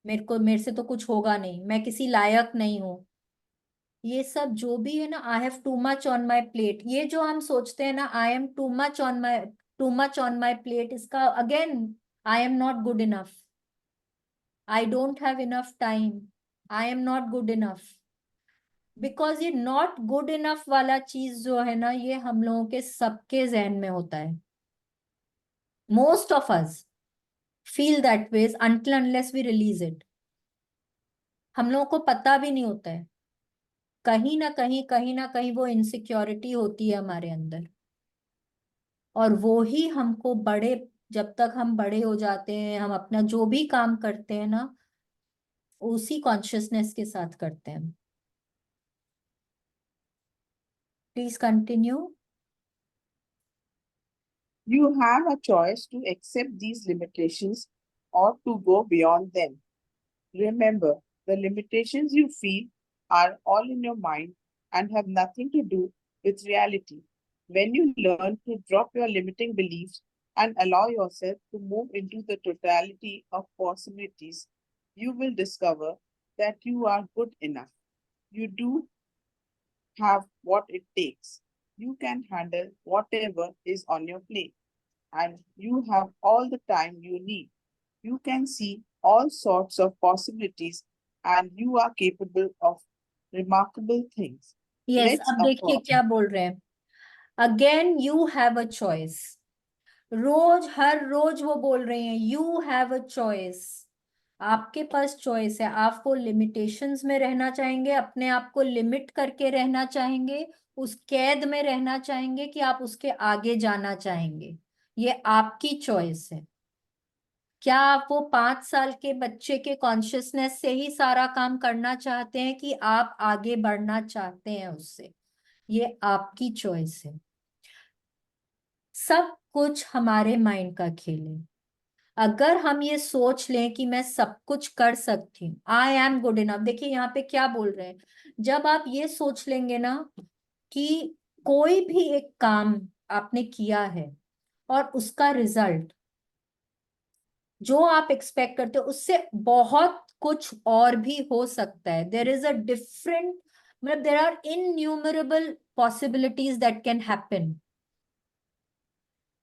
मेरे से तो कुछ होगा नहीं, मैं किसी लायक नहीं हूँ। ये सब जो भी है ना, I have too much on my plate, ये जो हम सोचते हैं ना, I am too much on my plate, इसका again, I am not good enough, I don't have enough time, I am not good enough. Because ये not good enough वाला चीज जो है ना, ये हम लोगों के सबके जहन में होता है। Most of us feel that ways until unless we release it। हम लोगों को पता भी नहीं होता है, कहीं ना कहीं वो इनसिक्योरिटी होती है हमारे अंदर, और वो ही हमको जब तक हम बड़े हो जाते हैं, हम अपना जो भी काम करते हैं ना, उसी कॉन्शियसनेस के साथ करते हैं। Please continue. You have a choice to accept these limitations or to go beyond them. Remember, the limitations you feel are all in your mind and have nothing to do with reality. When you learn to drop your limiting beliefs and allow yourself to move into the totality of possibilities, you will discover that you are good enough. You do have what it takes. You can handle whatever is on your plate, and you have all the time you need. You can see all sorts of possibilities, and you are capable of remarkable things. Yes, Let's अब देखिए affirm. क्या बोल रहे हैं। Again you have a choice, हर रोज वो बोल रहे हैं यू हैव अ चॉइस। आपके पास चॉइस है, आप वो लिमिटेशंस में रहना चाहेंगे, अपने आप को लिमिट करके रहना चाहेंगे, उस कैद में रहना चाहेंगे, कि आप उसके आगे जाना चाहेंगे, ये आपकी चॉइस है। क्या आप वो 5 साल के बच्चे के कॉन्शियसनेस से ही सारा काम करना चाहते हैं, कि आप आगे बढ़ना चाहते हैं उससे? ये आपकी चॉइस है। सब कुछ हमारे माइंड का खेल है। अगर हम ये सोच लें कि मैं सब कुछ कर सकती हूँ, आई एम गुड इनफ, देखिए यहाँ पे क्या बोल रहे हैं, जब आप ये सोच लेंगे ना कि कोई भी एक काम आपने किया है और उसका रिजल्ट जो आप एक्सपेक्ट करते हो उससे बहुत कुछ और भी हो सकता है, देर इज अ डिफरेंट, मतलब there are innumerable possibilities that can happen.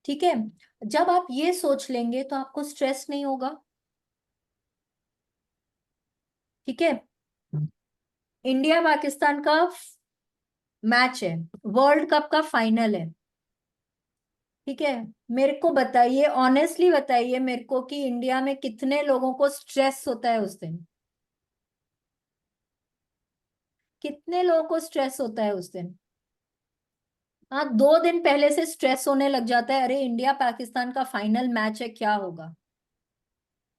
ठीक है, जब आप ये सोच लेंगे तो आपको स्ट्रेस नहीं होगा। ठीक है, इंडिया पाकिस्तान का मैच है, वर्ल्ड कप का फाइनल है। ठीक है, मेरे को बताइए, ऑनेस्टली बताइए मेरे को, कि इंडिया में कितने लोगों को स्ट्रेस होता है उस दिन? कितने लोगों को स्ट्रेस होता है उस दिन? हाँ, 2 दिन पहले से स्ट्रेस होने लग जाता है, अरे इंडिया पाकिस्तान का फाइनल मैच है, क्या होगा?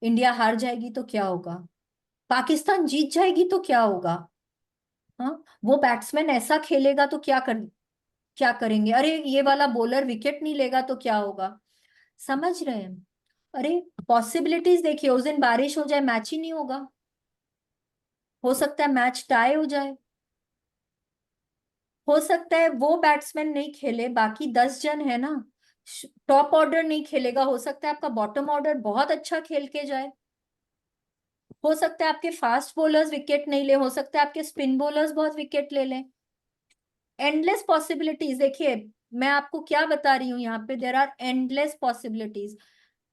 इंडिया हार जाएगी तो क्या होगा? पाकिस्तान जीत जाएगी तो क्या होगा? हाँ, वो बैट्समैन ऐसा खेलेगा तो क्या करेंगे? अरे ये वाला बॉलर विकेट नहीं लेगा तो क्या होगा? समझ रहे हैं? अरे पॉसिबिलिटीज देखिए, उस दिन बारिश हो जाए, मैच ही नहीं होगा, हो सकता है मैच टाई हो जाए, हो सकता है वो बैट्समैन नहीं खेले, बाकी 10 जन है ना, टॉप ऑर्डर नहीं खेलेगा, हो सकता है आपका बॉटम ऑर्डर बहुत अच्छा खेल के जाए, हो सकता है आपके फास्ट बॉलर्स विकेट नहीं ले, हो सकता है आपके स्पिन बॉलर्स बहुत विकेट ले लें। एंडलेस पॉसिबिलिटीज, देखिए मैं आपको क्या बता रही हूँ यहाँ पे, देर आर एंडलेस पॉसिबिलिटीज।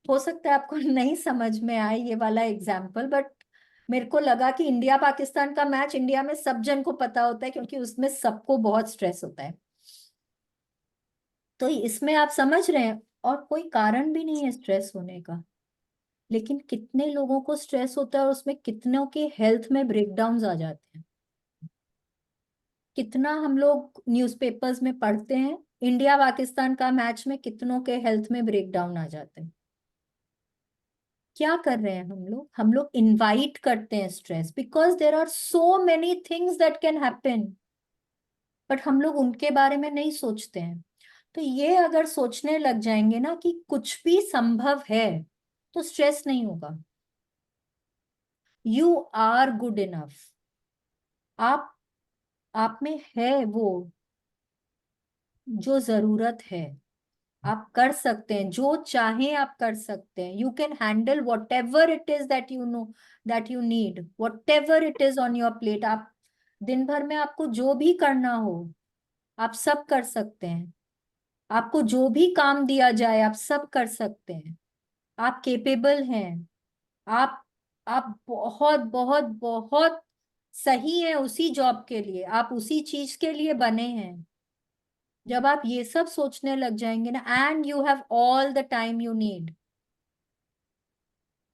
हो सकता है आपको नहीं समझ में आए ये वाला एग्जाम्पल, बट मेरे को लगा कि इंडिया पाकिस्तान का मैच इंडिया में सब जन को पता होता है, क्योंकि उसमें सबको बहुत स्ट्रेस होता है। तो इसमें आप समझ रहे हैं, और कोई कारण भी नहीं है स्ट्रेस होने का, लेकिन कितने लोगों को स्ट्रेस होता है और उसमें कितनों के हेल्थ में ब्रेकडाउन्स आ जाते हैं। कितना हम लोग न्यूज़पेपर्स में पढ़ते हैं, इंडिया पाकिस्तान का मैच में कितनों के हेल्थ में ब्रेकडाउन आ जाते हैं। क्या कर रहे हैं हम लोग इनवाइट करते हैं stress, because there are so many things that can happen, but हम लोग उनके बारे में नहीं सोचते हैं। तो ये अगर सोचने लग जाएंगे ना कि कुछ भी संभव है, तो स्ट्रेस नहीं होगा। You are good enough. आप में है वो जो जरूरत है। आप कर सकते हैं, जो चाहे आप कर सकते हैं। You can handle what ever it is that you know, that you need, what ever it is on your plate. आप दिन भर में आपको जो भी करना हो आप सब कर सकते हैं। आपको जो भी काम दिया जाए आप सब कर सकते हैं। आप केपेबल हैं। आप आप बहुत बहुत बहुत सही हैं उसी जॉब के लिए, आप उसी चीज के लिए बने हैं। जब आप ये सब सोचने लग जाएंगे ना, and you have all the time you need,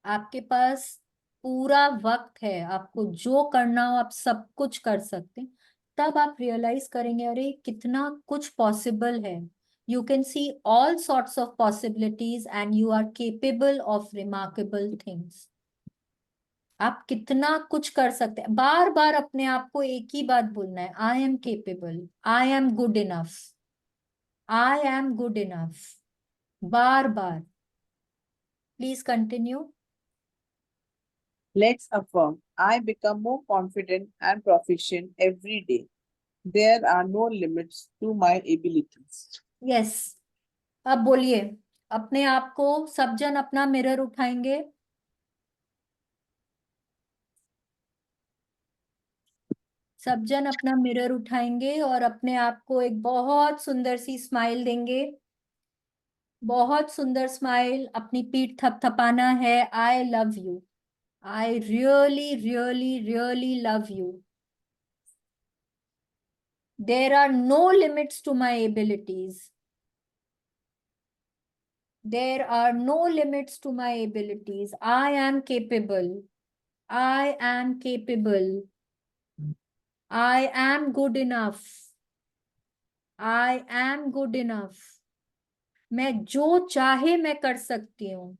आपके पास पूरा वक्त है, आपको जो करना हो आप सब कुछ कर सकते हैं। तब आप रियलाइज करेंगे अरे कितना कुछ पॉसिबल है। You can see all sorts of possibilities and you are capable of remarkable things. आप कितना कुछ कर सकते हैं। बार बार अपने आप को एक ही बात बोलना है, I am capable, I am good enough, I am good enough, bar bar. Please continue. Let's affirm, I become more confident and proficient every day. There are no limits to my abilities. Yes, अब बोलिए। अपने आप को, सब जन अपना mirror उठाएंगे। सब जन अपना मिरर उठाएंगे और अपने आप को एक बहुत सुंदर सी स्माइल देंगे। बहुत सुंदर स्माइल, अपनी पीठ थपथपाना है। I love you, I really really really love you. There are no limits to my abilities. There are no limits to my abilities. I am capable. I am capable. I am good enough. I am good enough. मैं जो चाहे मैं कर सकती हूँ।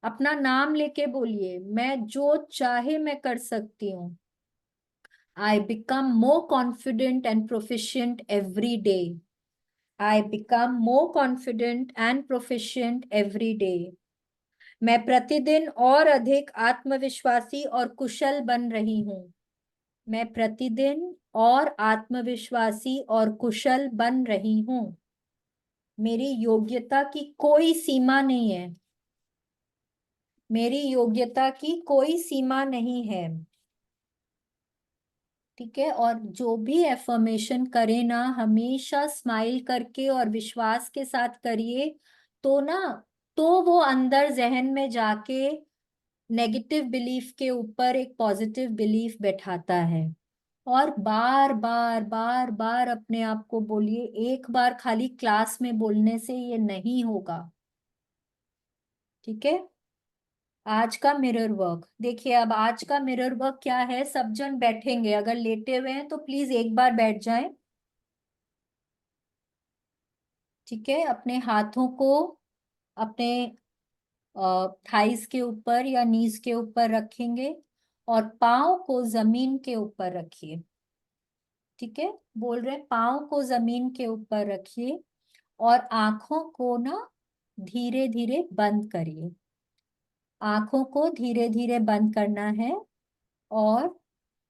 अपना नाम लेके बोलिए, मैं जो चाहे मैं कर सकती हूँ। I become more confident and proficient every day. I become more confident and proficient every day. मैं प्रतिदिन और अधिक आत्मविश्वासी और कुशल बन रही हूँ। मैं प्रतिदिन और आत्मविश्वासी और कुशल बन रही हूँ। मेरी योग्यता की कोई सीमा नहीं है। मेरी योग्यता की कोई सीमा नहीं है। ठीक है। और जो भी एफर्मेशन करे ना, हमेशा स्माइल करके और विश्वास के साथ करिए। तो ना, तो वो अंदर जहन में जाके नेगेटिव बिलीफ के ऊपर एक पॉजिटिव बिलीफ बैठाता है। और बार बार बार बार अपने आप को बोलिए, एक बार खाली क्लास में बोलने से ये नहीं होगा। ठीक है। आज का मिरर वर्क देखिए। अब आज का मिरर वर्क क्या है, सब जन बैठेंगे। अगर लेटे हुए हैं तो प्लीज एक बार बैठ जाएं। ठीक है। अपने हाथों को अपने थाइस के ऊपर या नीज के ऊपर रखेंगे और पाँव को जमीन के ऊपर रखिए। ठीक है। बोल रहे हैं, पाँव को जमीन के ऊपर रखिए और आंखों को ना धीरे धीरे बंद करिए। आंखों को धीरे धीरे बंद करना है और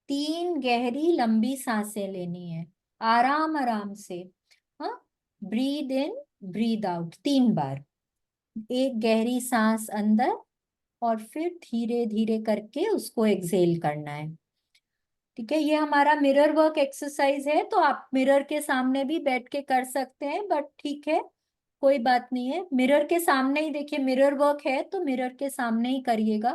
3 गहरी लंबी सांसें लेनी है, आराम आराम से। हाँ, ब्रीद इन, ब्रीद आउट 3 बार। एक गहरी सांस अंदर और फिर धीरे धीरे करके उसको एक्सेल करना है। ठीक है। ये हमारा मिरर वर्क एक्सरसाइज है, तो आप मिरर के सामने भी बैठ के कर सकते हैं, बट ठीक है, कोई बात नहीं है। मिरर के सामने ही देखिए, मिरर वर्क है तो मिरर के सामने ही करिएगा।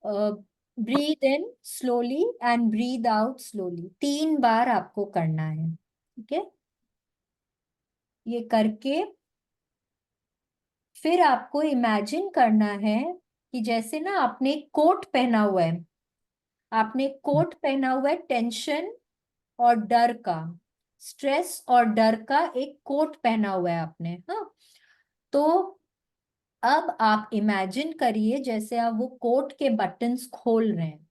Breathe in slowly and breathe out slowly 3 बार आपको करना है। ठीक है। ये करके फिर आपको इमेजिन करना है कि जैसे ना आपने कोट पहना हुआ है। आपने कोट पहना हुआ है टेंशन और डर का, स्ट्रेस और डर का एक कोट पहना हुआ है आपने। हाँ, तो अब आप इमेजिन करिए जैसे आप वो कोट के बटन्स खोल रहे हैं।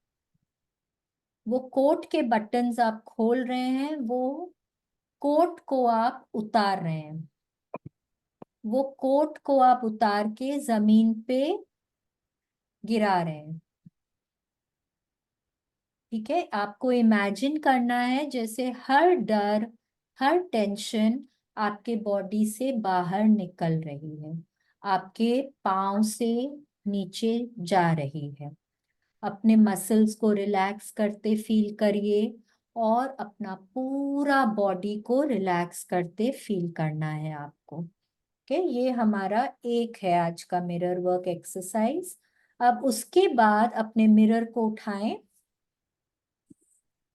वो कोट के बटन्स आप खोल रहे हैं, वो कोट को आप उतार रहे हैं। वो कोट को आप उतार के जमीन पे गिरा रहे हैं। ठीक है, आपको इमेजिन करना है जैसे हर डर, हर टेंशन आपके बॉडी से बाहर निकल रही है, आपके पाँव से नीचे जा रही है। अपने मसल्स को रिलैक्स करते फील करिए और अपना पूरा बॉडी को रिलैक्स करते फील करना है आपको। ओके, ये हमारा एक है आज का मिरर वर्क एक्सरसाइज। अब उसके बाद अपने मिरर को उठाएं,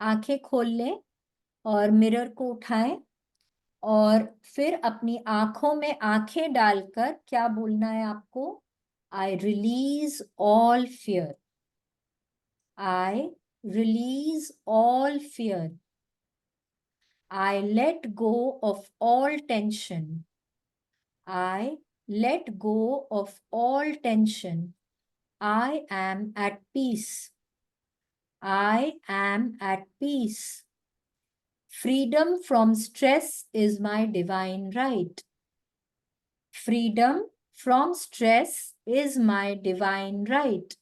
आंखें खोल लें और मिरर को उठाएं और फिर अपनी आंखों में आंखें डालकर क्या बोलना है आपको? I release all fear. I release all fear. I let go of all tension. I let go of all tension. I am at peace. I am at peace. Freedom from stress is my divine right. Freedom from stress is my divine right.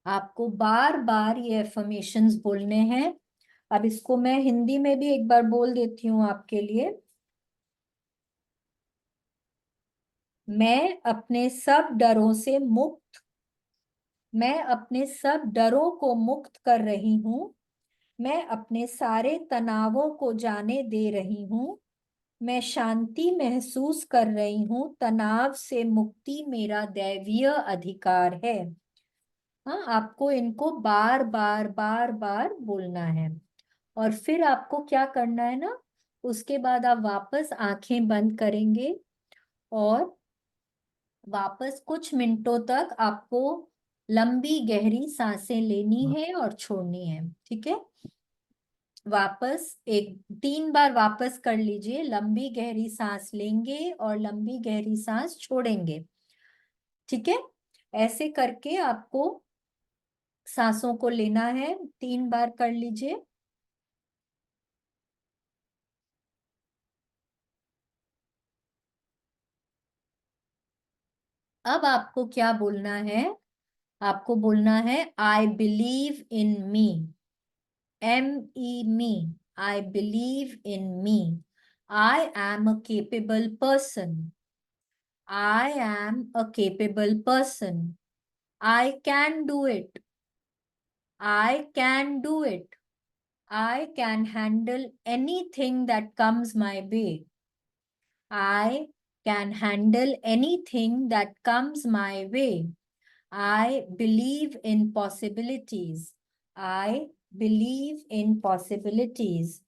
आपको बार बार ये affirmations बोलने हैं। अब इसको मैं हिंदी में भी एक बार बोल देती हूँ आपके लिए। मैं अपने सब डरों से मुक्त, मैं अपने सब डरों को मुक्त कर रही हूँ। मैं अपने सारे तनावों को जाने दे रही हूँ। मैं शांति महसूस कर रही हूँ। तनाव से मुक्ति मेरा दैवीय अधिकार है। हाँ, आपको इनको बार बार बार बार बोलना है। और फिर आपको क्या करना है ना, उसके बाद आप वापस आंखें बंद करेंगे और वापस कुछ मिनटों तक आपको लंबी गहरी सांसें लेनी है और छोड़नी है। ठीक है, वापस एक 3 बार वापस कर लीजिए। लंबी गहरी सांस लेंगे और लंबी गहरी सांस छोड़ेंगे। ठीक है, ऐसे करके आपको सांसों को लेना है। 3 बार कर लीजिए। अब आपको क्या बोलना है? आपको बोलना है I believe in me. me, I believe in me. I am a capable person. I am a capable person. I can do it. I can do it. I can handle anything that comes my way. I can handle anything that comes my way. I believe in possibilities. I believe in possibilities.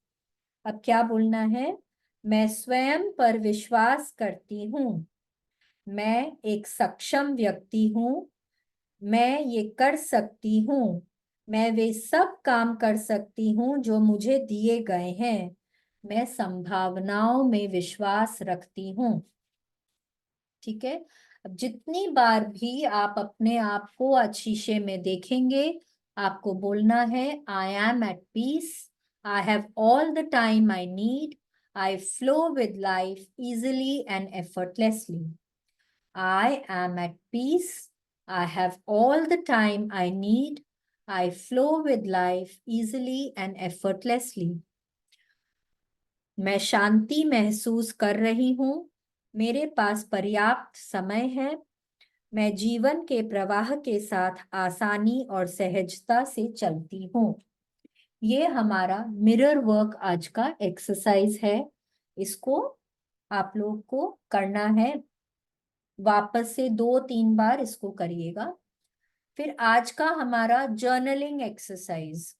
अब क्या बोलना है? मैं स्वयं पर विश्वास करती हूँ। मैं एक सक्षम व्यक्ति हूँ। मैं ये कर सकती हूँ। मैं वे सब काम कर सकती हूँ जो मुझे दिए गए हैं। मैं संभावनाओं में विश्वास रखती हूँ। ठीक है, अब जितनी बार भी आप अपने आप को आज शीशे में देखेंगे, आपको बोलना है I am at peace, I have all the time I need, I flow with life easily and effortlessly. I am at peace, I have all the time I need, I flow with life easily and effortlessly. मैं शांति महसूस कर रही हूँ। मेरे पास पर्याप्त समय है। मैं जीवन के प्रवाह के साथ आसानी और सहजता से चलती हूँ। ये हमारा मिरर वर्क आज का एक्सरसाइज है। इसको आप लोग को करना है। वापस से 2-3 बार इसको करिएगा। फिर आज का हमारा जर्नलिंग एक्सरसाइज।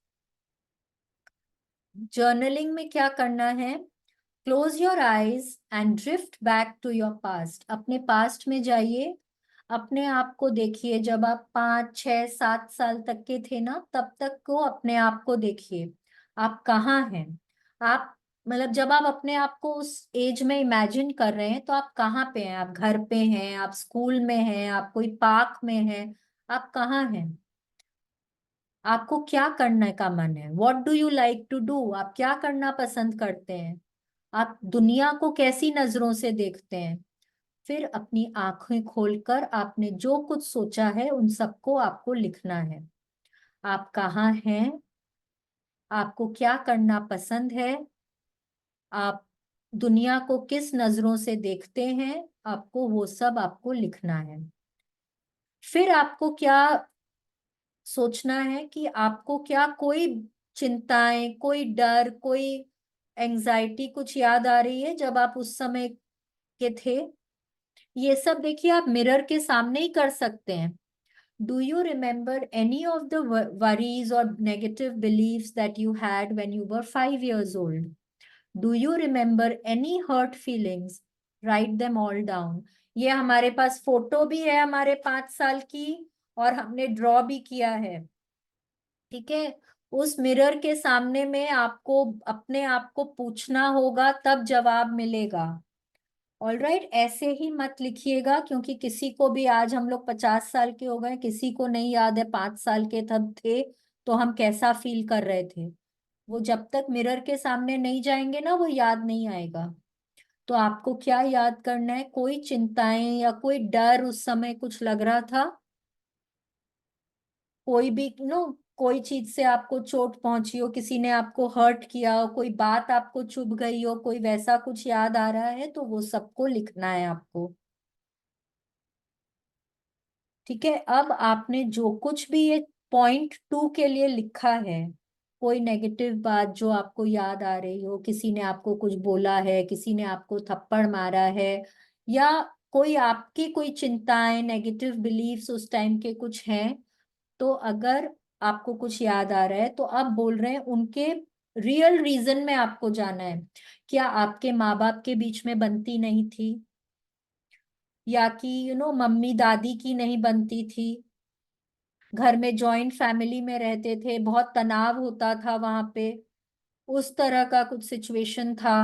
जर्नलिंग में क्या करना है? Close your eyes and drift back to your past. अपने पास्ट में जाइए। अपने आप को देखिए, जब आप 5, 6, 7 साल तक के थे ना, तब तक को अपने आप को देखिए। आप कहाँ हैं? आप मतलब जब आप अपने आप को उस एज में इमेजिन कर रहे हैं तो आप कहाँ पे हैं? आप घर पे हैं, आप स्कूल में हैं, आप कोई पार्क में हैं, आप कहाँ हैं? आपको क्या करने का मन है? What do you like to do? आप क्या करना पसंद करते हैं? आप दुनिया को कैसी नजरों से देखते हैं? फिर अपनी आंखें खोलकर आपने जो कुछ सोचा है उन सबको आपको लिखना है। आप कहाँ हैं, आपको क्या करना पसंद है, आप दुनिया को किस नजरों से देखते हैं, आपको वो सब आपको लिखना है। फिर आपको क्या सोचना है कि आपको क्या कोई चिंताएं, कोई डर, कोई एंजाइटी कुछ याद आ रही है जब आप उस समय के थे। ये सब देखिए आप मिरर के सामने ही कर सकते हैं। Do you remember any of the worries or negative beliefs that you had when you were 5 years old? Do you remember any hurt feelings? Write them all down. ये हमारे पास फोटो भी है हमारे 5 साल की, और हमने ड्रॉ भी किया है। ठीक है, उस मिरर के सामने में आपको अपने आप को पूछना होगा, तब जवाब मिलेगा। ऑल राइट, ऐसे ही मत लिखिएगा, क्योंकि किसी को भी, आज हम लोग 50 साल के हो गए, किसी को नहीं याद है 5 साल के तब थे तो हम कैसा फील कर रहे थे। वो जब तक मिरर के सामने नहीं जाएंगे ना, वो याद नहीं आएगा। तो आपको क्या याद करना है, कोई चिंताएं या कोई डर उस समय कुछ लग रहा था, कोई भी कोई चीज से आपको चोट पहुंची हो, किसी ने आपको हर्ट किया हो, कोई बात आपको चुभ गई हो, कोई वैसा कुछ याद आ रहा है, तो वो सबको लिखना है आपको। ठीक है, अब आपने जो कुछ भी ये पॉइंट 2 के लिए लिखा है, कोई नेगेटिव बात जो आपको याद आ रही हो, किसी ने आपको कुछ बोला है, किसी ने आपको थप्पड़ मारा है, या कोई आपकी कोई चिंताएं, नेगेटिव बिलीफ्स उस टाइम के कुछ हैं, तो अगर आपको कुछ याद आ रहा है तो आप बोल रहे हैं उनके रियल रीजन में आपको जाना है। क्या आपके माँ बाप के बीच में बनती नहीं थी, या कि मम्मी दादी की नहीं बनती थी, घर में जॉइंट फैमिली में रहते थे, बहुत तनाव होता था वहां पे, उस तरह का कुछ सिचुएशन था।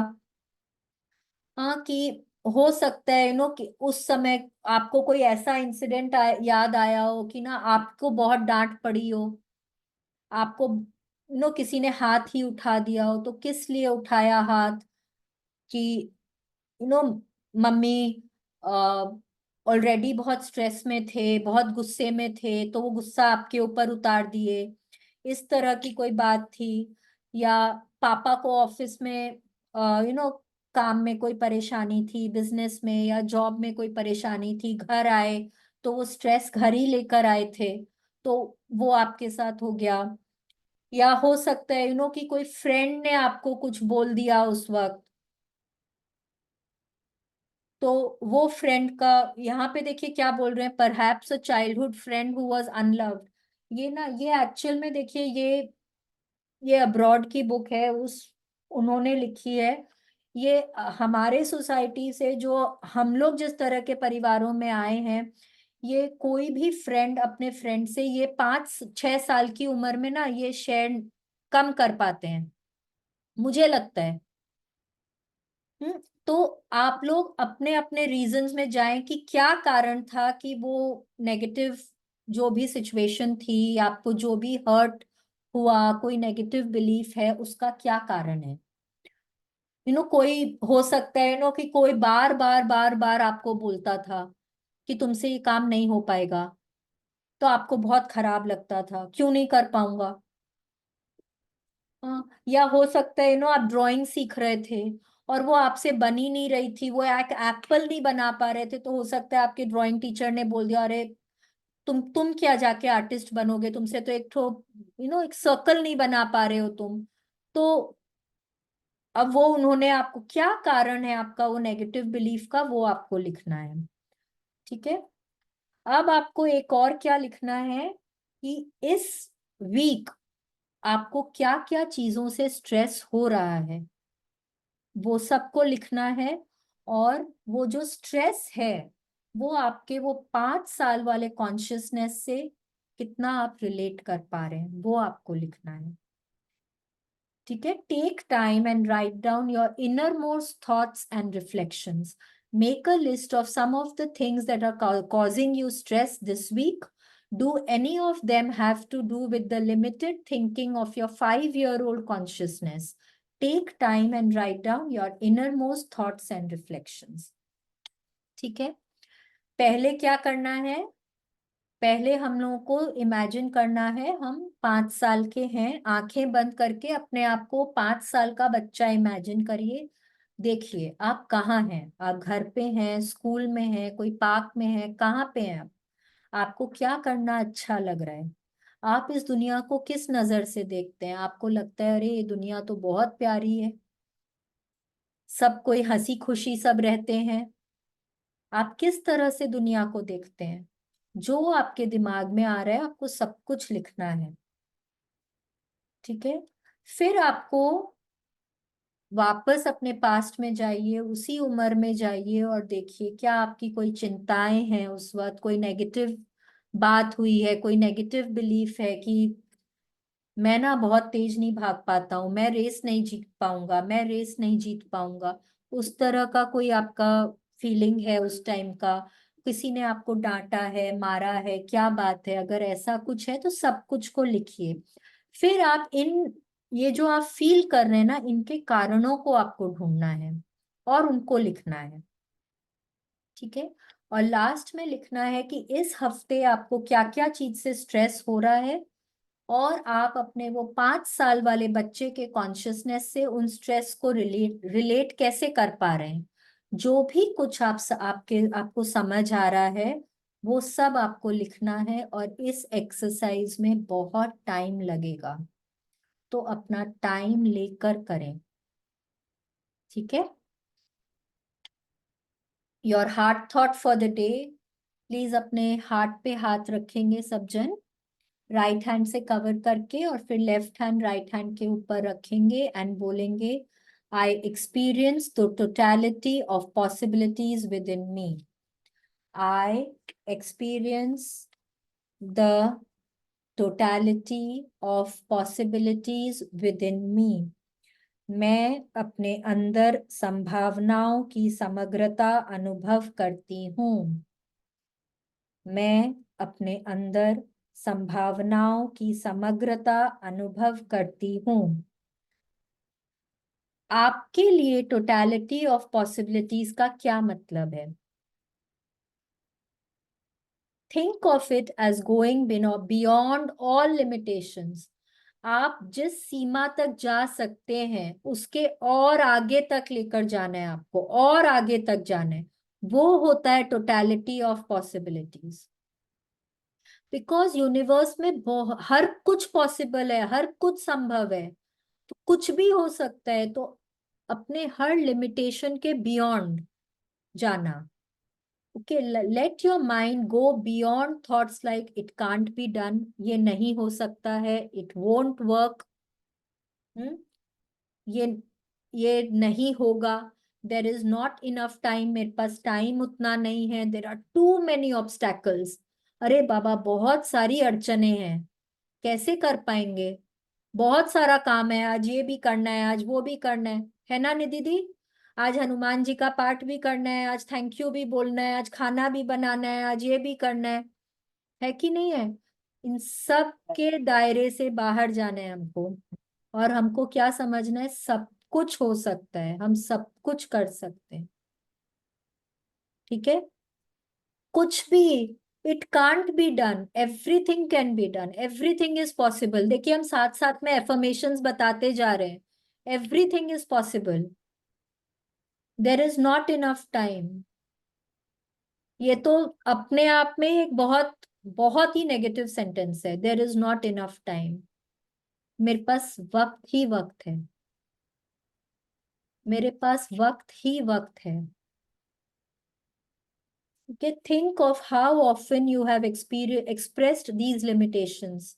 हाँ, कि हो सकता है कि उस समय आपको कोई ऐसा इंसिडेंट याद आया हो कि आपको बहुत डांट पड़ी हो, आपको किसी ने हाथ ही उठा दिया हो, तो किस लिए उठाया हाथ, कि नो मम्मी ऑलरेडी बहुत स्ट्रेस में थे, बहुत गुस्से में थे, तो वो गुस्सा आपके ऊपर उतार दिए, इस तरह की कोई बात थी। या पापा को ऑफिस में काम में कोई परेशानी थी, बिजनेस में या जॉब में कोई परेशानी थी, घर आए तो वो स्ट्रेस घर ही लेकर आए थे, तो वो आपके साथ हो गया। या हो सकता है कि कोई फ्रेंड ने आपको कुछ बोल दिया उस वक्त, तो वो फ्रेंड का, यहाँ पे देखिए क्या बोल रहे हैं, perhaps a childhood friend who was unloved. ये एक्चुअल में देखिए, ये अब्रॉड की बुक है, उन्होंने लिखी है। ये हमारे सोसाइटी से, जो हम लोग जिस तरह के परिवारों में आए हैं, ये कोई भी फ्रेंड अपने फ्रेंड से ये 5-6 साल की उम्र में ये शेयर कम कर पाते हैं, मुझे लगता है। तो आप लोग अपने अपने रीजंस में जाएं कि क्या कारण था कि वो नेगेटिव जो भी सिचुएशन थी, आपको जो भी हर्ट हुआ, कोई नेगेटिव बिलीफ है, उसका क्या कारण है। कोई हो सकता है कि कोई बार बार बार बार आपको बोलता था कि तुमसे ये काम नहीं हो पाएगा, तो आपको बहुत खराब लगता था, क्यों नहीं कर पाऊंगा। हाँ, या हो सकता है आप ड्राइंग सीख रहे थे और वो आपसे बन ही नहीं रही थी, वो एक एप्पल नहीं बना पा रहे थे, तो हो सकता है आपके ड्राइंग टीचर ने बोल दिया, अरे तुम क्या जाके आर्टिस्ट बनोगे, तुमसे तो एक ठो एक सर्कल नहीं बना पा रहे हो तुम। तो अब वो उन्होंने आपको, क्या कारण है आपका वो नेगेटिव बिलीफ का, वो आपको लिखना है। ठीक है, अब आपको एक और क्या लिखना है कि इस वीक आपको क्या क्या चीजों से स्ट्रेस हो रहा है, वो सबको लिखना है। और वो जो स्ट्रेस है, वो आपके वो 5 साल वाले कॉन्शियसनेस से कितना आप रिलेट कर पा रहे हैं, वो आपको लिखना है। ठीक है, take time and write down your innermost thoughts and reflections. Make a list of some of the things that are causing you stress this week. Do any of them have to do with the limited thinking of your 5-year-old consciousness? Take time and write down your innermost thoughts and reflections. ठीक है, पहले क्या करना है, पहले हम लोगों को इमेजिन करना है, हम 5 साल के हैं, आंखें बंद करके अपने आप को 5 साल का बच्चा इमेजिन करिए। देखिए आप कहाँ हैं, आप घर पे हैं, स्कूल में हैं, कोई पार्क में हैं, कहाँ पे हैं आप? आपको क्या करना अच्छा लग रहा है? आप इस दुनिया को किस नजर से देखते हैं? आपको लगता है अरे ये दुनिया तो बहुत प्यारी है, सब कोई हंसी खुशी सब रहते हैं। आप किस तरह से दुनिया को देखते हैं? जो आपके दिमाग में आ रहा है आपको सब कुछ लिखना है। ठीक है, फिर आपको वापस अपने पास्ट में जाइए, उसी उम्र में जाइए और देखिए क्या आपकी कोई चिंताएं हैं, उस वक्त कोई नेगेटिव बात हुई है, कोई नेगेटिव बिलीफ है कि मैं ना बहुत तेज नहीं भाग पाता हूँ, मैं रेस नहीं जीत पाऊंगा, मैं रेस नहीं जीत पाऊंगा। उस तरह का कोई आपका फीलिंग है उस टाइम का? किसी ने आपको डांटा है, मारा है, क्या बात है? अगर ऐसा कुछ है तो सब कुछ को लिखिए। फिर आप इन, ये जो आप फील कर रहे हैं ना, इनके कारणों को आपको ढूंढना है और उनको लिखना है। ठीक है, और लास्ट में लिखना है कि इस हफ्ते आपको क्या क्या चीज से स्ट्रेस हो रहा है, और आप अपने वो 5 साल वाले बच्चे के कॉन्शियसनेस से उन स्ट्रेस को रिलेट रिलेट कैसे कर पा रहे हैं। जो भी कुछ आपको समझ आ रहा है वो सब आपको लिखना है, और इस एक्सरसाइज में बहुत टाइम लगेगा, तो अपना टाइम लेकर करें। ठीक है, your heart thought for the day, please अपने हार्ट पे हाथ रखेंगे सब जन, राइट हैंड से कवर करके, और फिर लेफ्ट हैंड राइट हैंड के ऊपर रखेंगे एंड बोलेंगे, I experience the totality of possibilities within me. I experience the totality of possibilities within me. मैं अपने अंदर संभावनाओं की समग्रता अनुभव करती हूँ। मैं अपने अंदर संभावनाओं की समग्रता अनुभव करती हूँ। आपके लिए टोटलिटी ऑफ पॉसिबिलिटीज का क्या मतलब है? Think of it as going beyond all limitations. आप जिस सीमा तक जा सकते हैं उसके और आगे तक लेकर जाना है आपको, और आगे तक जाना है। वो होता है totality of possibilities. Because universe में हर कुछ पॉसिबल है, हर कुछ संभव है, तो कुछ भी हो सकता है। तो अपने हर लिमिटेशन के बियॉन्ड जाना। Okay, let your mind go beyond thoughts like it can't be done, ये नहीं हो सकता है, इट वोंट वर्क, ये ये नहीं होगा, there is not enough time, मेरे पास टाइम उतना नहीं है, there are too many obstacles. अरे बाबा बहुत सारी अड़चने हैं, कैसे कर पाएंगे? बहुत सारा काम है, आज ये भी करना है, आज वो भी करना है ना निधि दी? आज हनुमान जी का पाठ भी करना है, आज थैंक यू भी बोलना है, आज खाना भी बनाना है, आज ये भी करना है कि नहीं है? इन सब के दायरे से बाहर जाना है हमको, और हमको क्या समझना है, सब कुछ हो सकता है, हम सब कुछ कर सकते हैं। ठीक है, कुछ भी, it can't be done, everything can be done, everything is possible. देखिए हम साथ साथ में एफर्मेशंस बताते जा रहे हैं, everything is possible, there is not enough time. ये तो अपने आप में एक बहुत बहुत ही नेगेटिव सेंटेंस है, देर इज नॉट इनफ टाइम। मेरे पास वक्त ही वक्त है, मेरे पास वक्त ही वक्त है। Okay, think of how often you have expressed these limitations.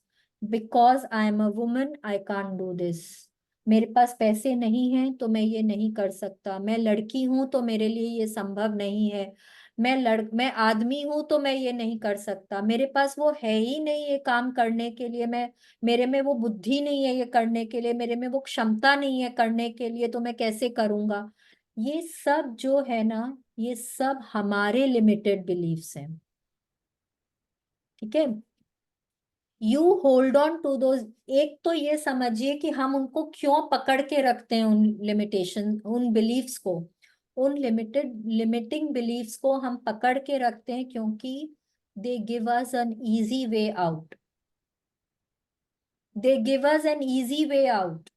Because I am a woman, I can't do this. मेरे पास पैसे नहीं हैं तो मैं ये नहीं कर सकता, मैं लड़की हूं तो मेरे लिए ये संभव नहीं है, मैं आदमी हूं तो मैं ये नहीं कर सकता, मेरे पास वो है ही नहीं ये काम करने के लिए, मेरे में वो बुद्धि नहीं है ये करने के लिए, मेरे में वो क्षमता नहीं है करने के लिए, तो मैं कैसे करूंगा? ये सब जो है ना, ये सब हमारे लिमिटेड बिलीफ्स हैं। ठीक है, you hold on to those. एक तो ये समझिए कि हम उनको क्यों पकड़ के रखते हैं, उन लिमिटेशन, उन बिलीफ्स को, उन लिमिटिंग बिलीफ्स को हम पकड़ के रखते हैं क्योंकि they give us an easy way out. They give us an easy way out.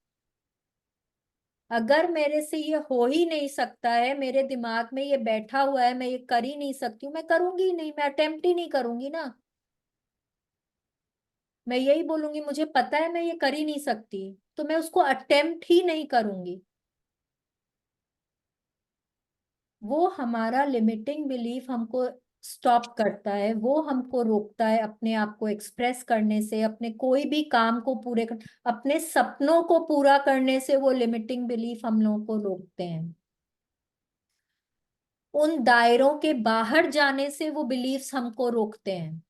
अगर मेरे से ये हो ही नहीं सकता है, मेरे दिमाग में ये बैठा हुआ है, मैं ये कर ही नहीं सकती हूँ, मैं करूंगी ही नहीं, मैं अटेम्प्ट ही नहीं करूंगी ना। मैं यही बोलूंगी मुझे पता है मैं ये कर ही नहीं सकती, तो मैं उसको अटेम्प्ट ही नहीं करूंगी। वो हमारा लिमिटिंग बिलीफ हमको स्टॉप करता है, वो हमको रोकता है अपने आप को एक्सप्रेस करने से, अपने कोई भी काम को पूरे कर, अपने सपनों को पूरा करने से। वो लिमिटिंग बिलीफ हम लोगों को रोकते हैं। उन दायरों के बाहर जाने से वो बिलीफ्स हमको रोकते हैं,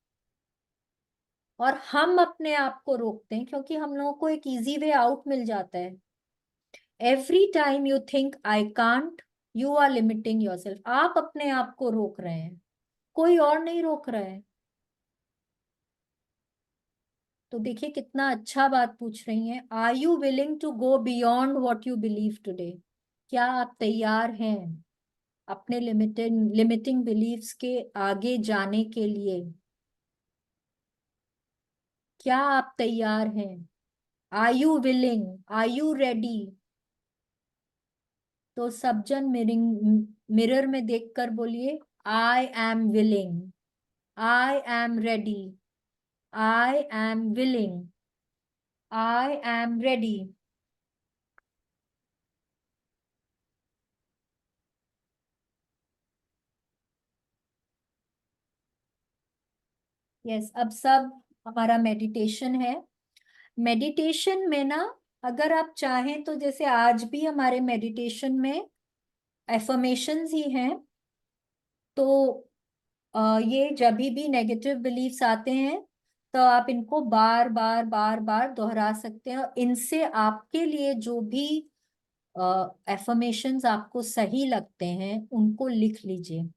और हम अपने आप को रोकते हैं क्योंकि हम लोगों को एक इजी वे आउट मिल जाता है। Every time you think I can't, you are limiting yourself. आप अपने आप को रोक रहे हैं, कोई और नहीं रोक रहा है। तो देखिए कितना अच्छा बात पूछ रही हैं, are you willing to go beyond what you believe today? क्या आप तैयार हैं अपने लिमिटिंग बिलीव्स के आगे जाने के लिए? क्या आप तैयार हैं? Are you willing? Are you ready? तो सब जन मिरर में देखकर बोलिए, I am willing, I am ready, I am willing, I am ready. Yes, अब सब हमारा मेडिटेशन है। मेडिटेशन में ना, अगर आप चाहें तो जैसे आज भी हमारे मेडिटेशन में एफर्मेशंस ही हैं, तो ये जब भी नेगेटिव बिलीफ्स आते हैं तो आप इनको बार बार बार बार दोहरा सकते हैं, और इनसे आपके लिए जो भी एफर्मेशंस आपको सही लगते हैं उनको लिख लीजिए।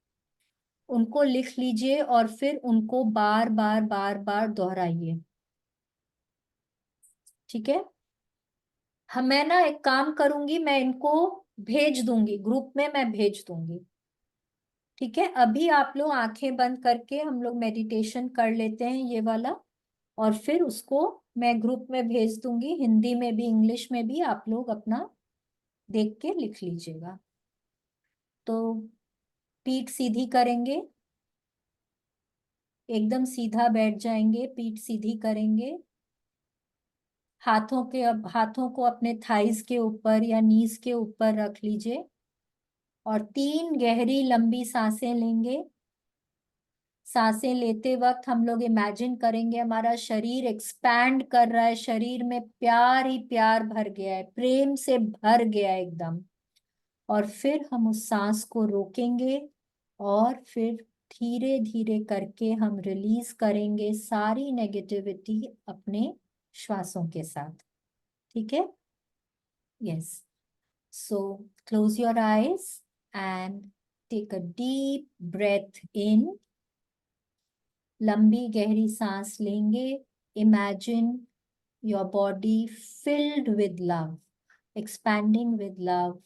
उनको लिख लीजिए और फिर उनको बार बार बार बार दोहराइए। ठीक है? मैं ना एक काम करूंगी, मैं इनको भेज दूंगी ग्रुप में, मैं भेज दूंगी। ठीक है, अभी आप लोग आंखें बंद करके हम लोग मेडिटेशन कर लेते हैं ये वाला, और फिर उसको मैं ग्रुप में भेज दूंगी, हिंदी में भी इंग्लिश में भी। आप लोग अपना देख के लिख लीजिएगा। तो पीठ सीधी करेंगे, एकदम सीधा बैठ जाएंगे, पीठ सीधी करेंगे। हाथों को अपने थाइस के ऊपर या नीज के ऊपर रख लीजिए, और 3 गहरी लंबी सांसें लेंगे। सांसें लेते वक्त हम लोग इमेजिन करेंगे हमारा शरीर एक्सपैंड कर रहा है, शरीर में प्यार ही प्यार भर गया है, प्रेम से भर गया है एकदम। और फिर हम उस सांस को रोकेंगे, और फिर धीरे धीरे करके हम रिलीज करेंगे सारी नेगेटिविटी अपने श्वासों के साथ। ठीक है? Yes. So close your eyes and take a deep breath in. लंबी गहरी सांस लेंगे। Imagine your body filled with love, expanding with love.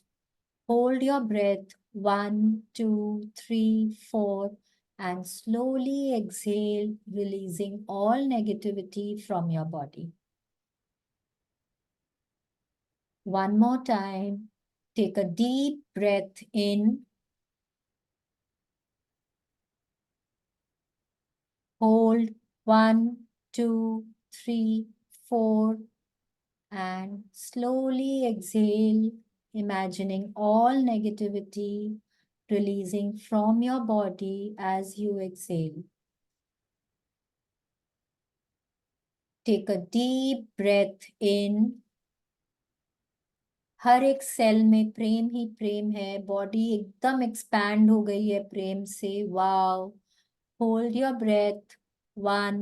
Hold your breath, 1, 2, 3, 4, and slowly exhale, releasing all negativity from your body. One more time. Take a deep breath in. Hold, 1, 2, 3, 4, and slowly exhale, imagining all negativity releasing from your body as you exhale. Take a deep breath in. हर एक cell में प्रेम ही प्रेम है, body एकदम expand हो गई है प्रेम से। Wow! Hold your breath, 1,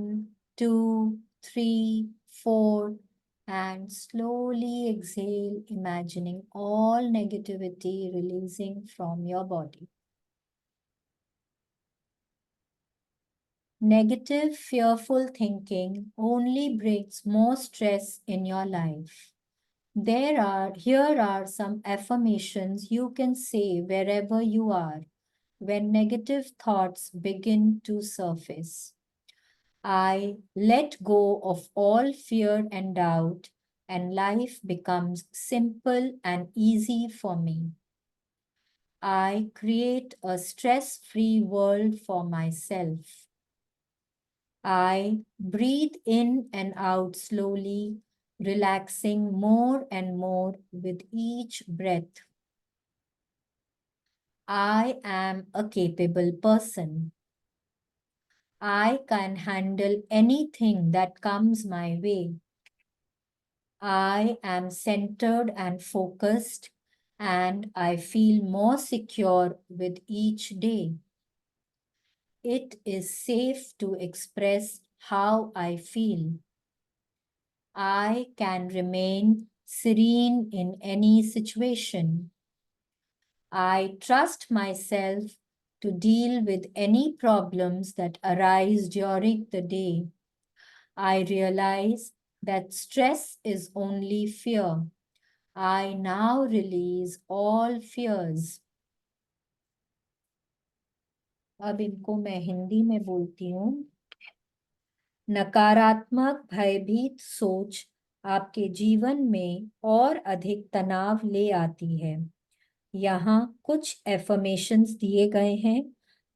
2, 3, 4, and slowly exhale, imagining all negativity releasing from your body. Negative, fearful thinking only brings more stress in your life. Here are some affirmations you can say wherever you are. when negative thoughts begin to surface. I let go of all fear and doubt, and life becomes simple and easy for me. I create a stress-free world for myself. I breathe in and out slowly, relaxing more and more with each breath. I am a capable person. I can handle anything that comes my way. I am centered and focused, and I feel more secure with each day. It is safe to express how I feel. I can remain serene in any situation. I trust myself to deal with any problems that arise during the day. I realize that stress is only fear. I now release all fears. अब इनको मैं हिंदी में बोलती हूँ। नकारात्मक भयभीत सोच आपके जीवन में और अधिक तनाव ले आती है। यहाँ कुछ एफर्मेशंस दिए गए हैं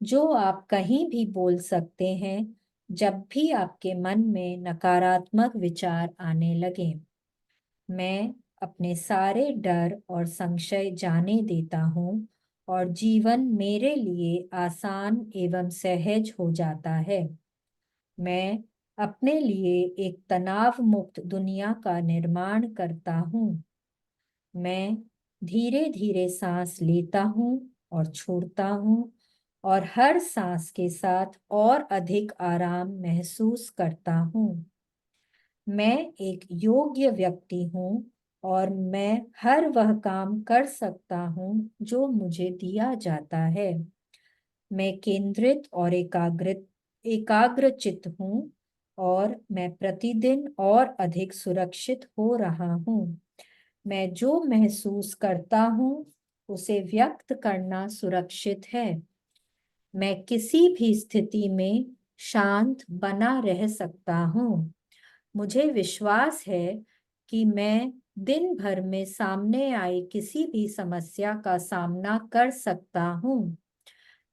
जो आप कहीं भी बोल सकते हैं जब भी आपके मन में नकारात्मक विचार आने लगे। मैं अपने सारे डर और संशय जाने देता हूँ और जीवन मेरे लिए आसान एवं सहज हो जाता है। मैं अपने लिए एक तनाव मुक्त दुनिया का निर्माण करता हूँ। मैं धीरे धीरे सांस लेता हूँ और छोड़ता हूँ और हर सांस के साथ और अधिक आराम महसूस करता हूँ। मैं एक योग्य व्यक्ति हूँ और मैं हर वह काम कर सकता हूँ जो मुझे दिया जाता है। मैं केंद्रित और एकाग्रचित्त हूँ और मैं प्रतिदिन और अधिक सुरक्षित हो रहा हूँ। मैं जो महसूस करता हूँ उसे व्यक्त करना सुरक्षित है। मैं किसी भी स्थिति में शांत बना रह सकता हूँ। मुझे विश्वास है कि मैं दिन भर में सामने आई किसी भी समस्या का सामना कर सकता हूँ।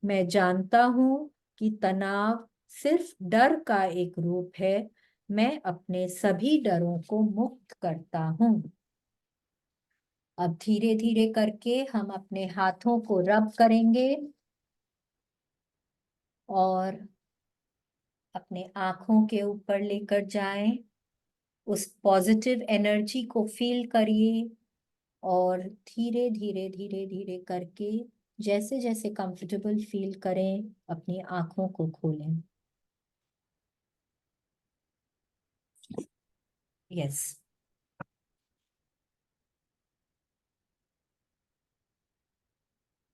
मैं जानता हूँ कि तनाव सिर्फ डर का एक रूप है। मैं अपने सभी डरों को मुक्त करता हूँ। अब धीरे धीरे करके हम अपने हाथों को रब करेंगे और अपने आंखों के ऊपर लेकर जाएं। उस पॉजिटिव एनर्जी को फील करिए और धीरे धीरे धीरे धीरे करके जैसे जैसे कंफर्टेबल फील करें अपनी आंखों को खोलें। यस।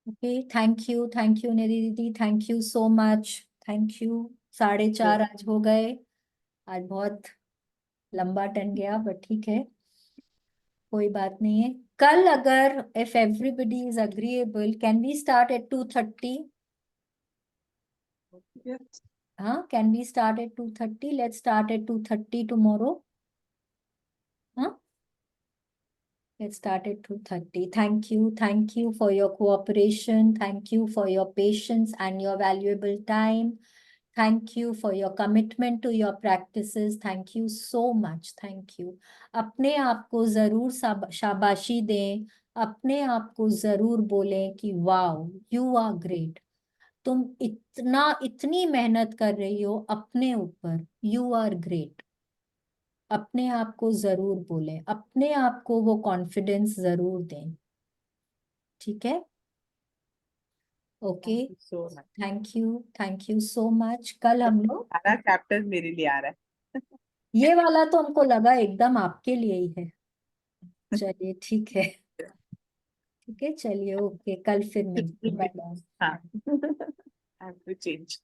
ओके, थैंक यू निधि दीदी, thank you so much, thank you. 4:30 आज हो गए। आज बहुत लंबा टन गया बट ठीक है, कोई बात नहीं है। कल अगर if everybody is agreeable can we start at 2:30? Yes. हाँ, can we start at 2:30? Let's start at 2:30 tomorrow. हाँ, let's start at 2:30. Thank you for your cooperation. Thank you for your patience and your valuable time. Thank you for your commitment to your practices. Thank you so much. Thank you. अपने आप को जरूर शाबाशी दें। अपने आप को जरूर बोलें कि वाओ, यू आर ग्रेट। तुम इतनी मेहनत कर रही हो अपने ऊपर। You are great. अपने आप को जरूर बोलें, अपने आप को वो कॉन्फिडेंस जरूर दें। ठीक है, okay. Thank you so much. कल हम लोग सारा चैप्टर मेरे लिए आ रहा है। ये वाला तो हमको लगा एकदम आपके लिए ही है। चलिए ठीक है, ठीक है, चलिए ओके, कल फिर मिलते हैं। Bye bye. हाँ। I have to change.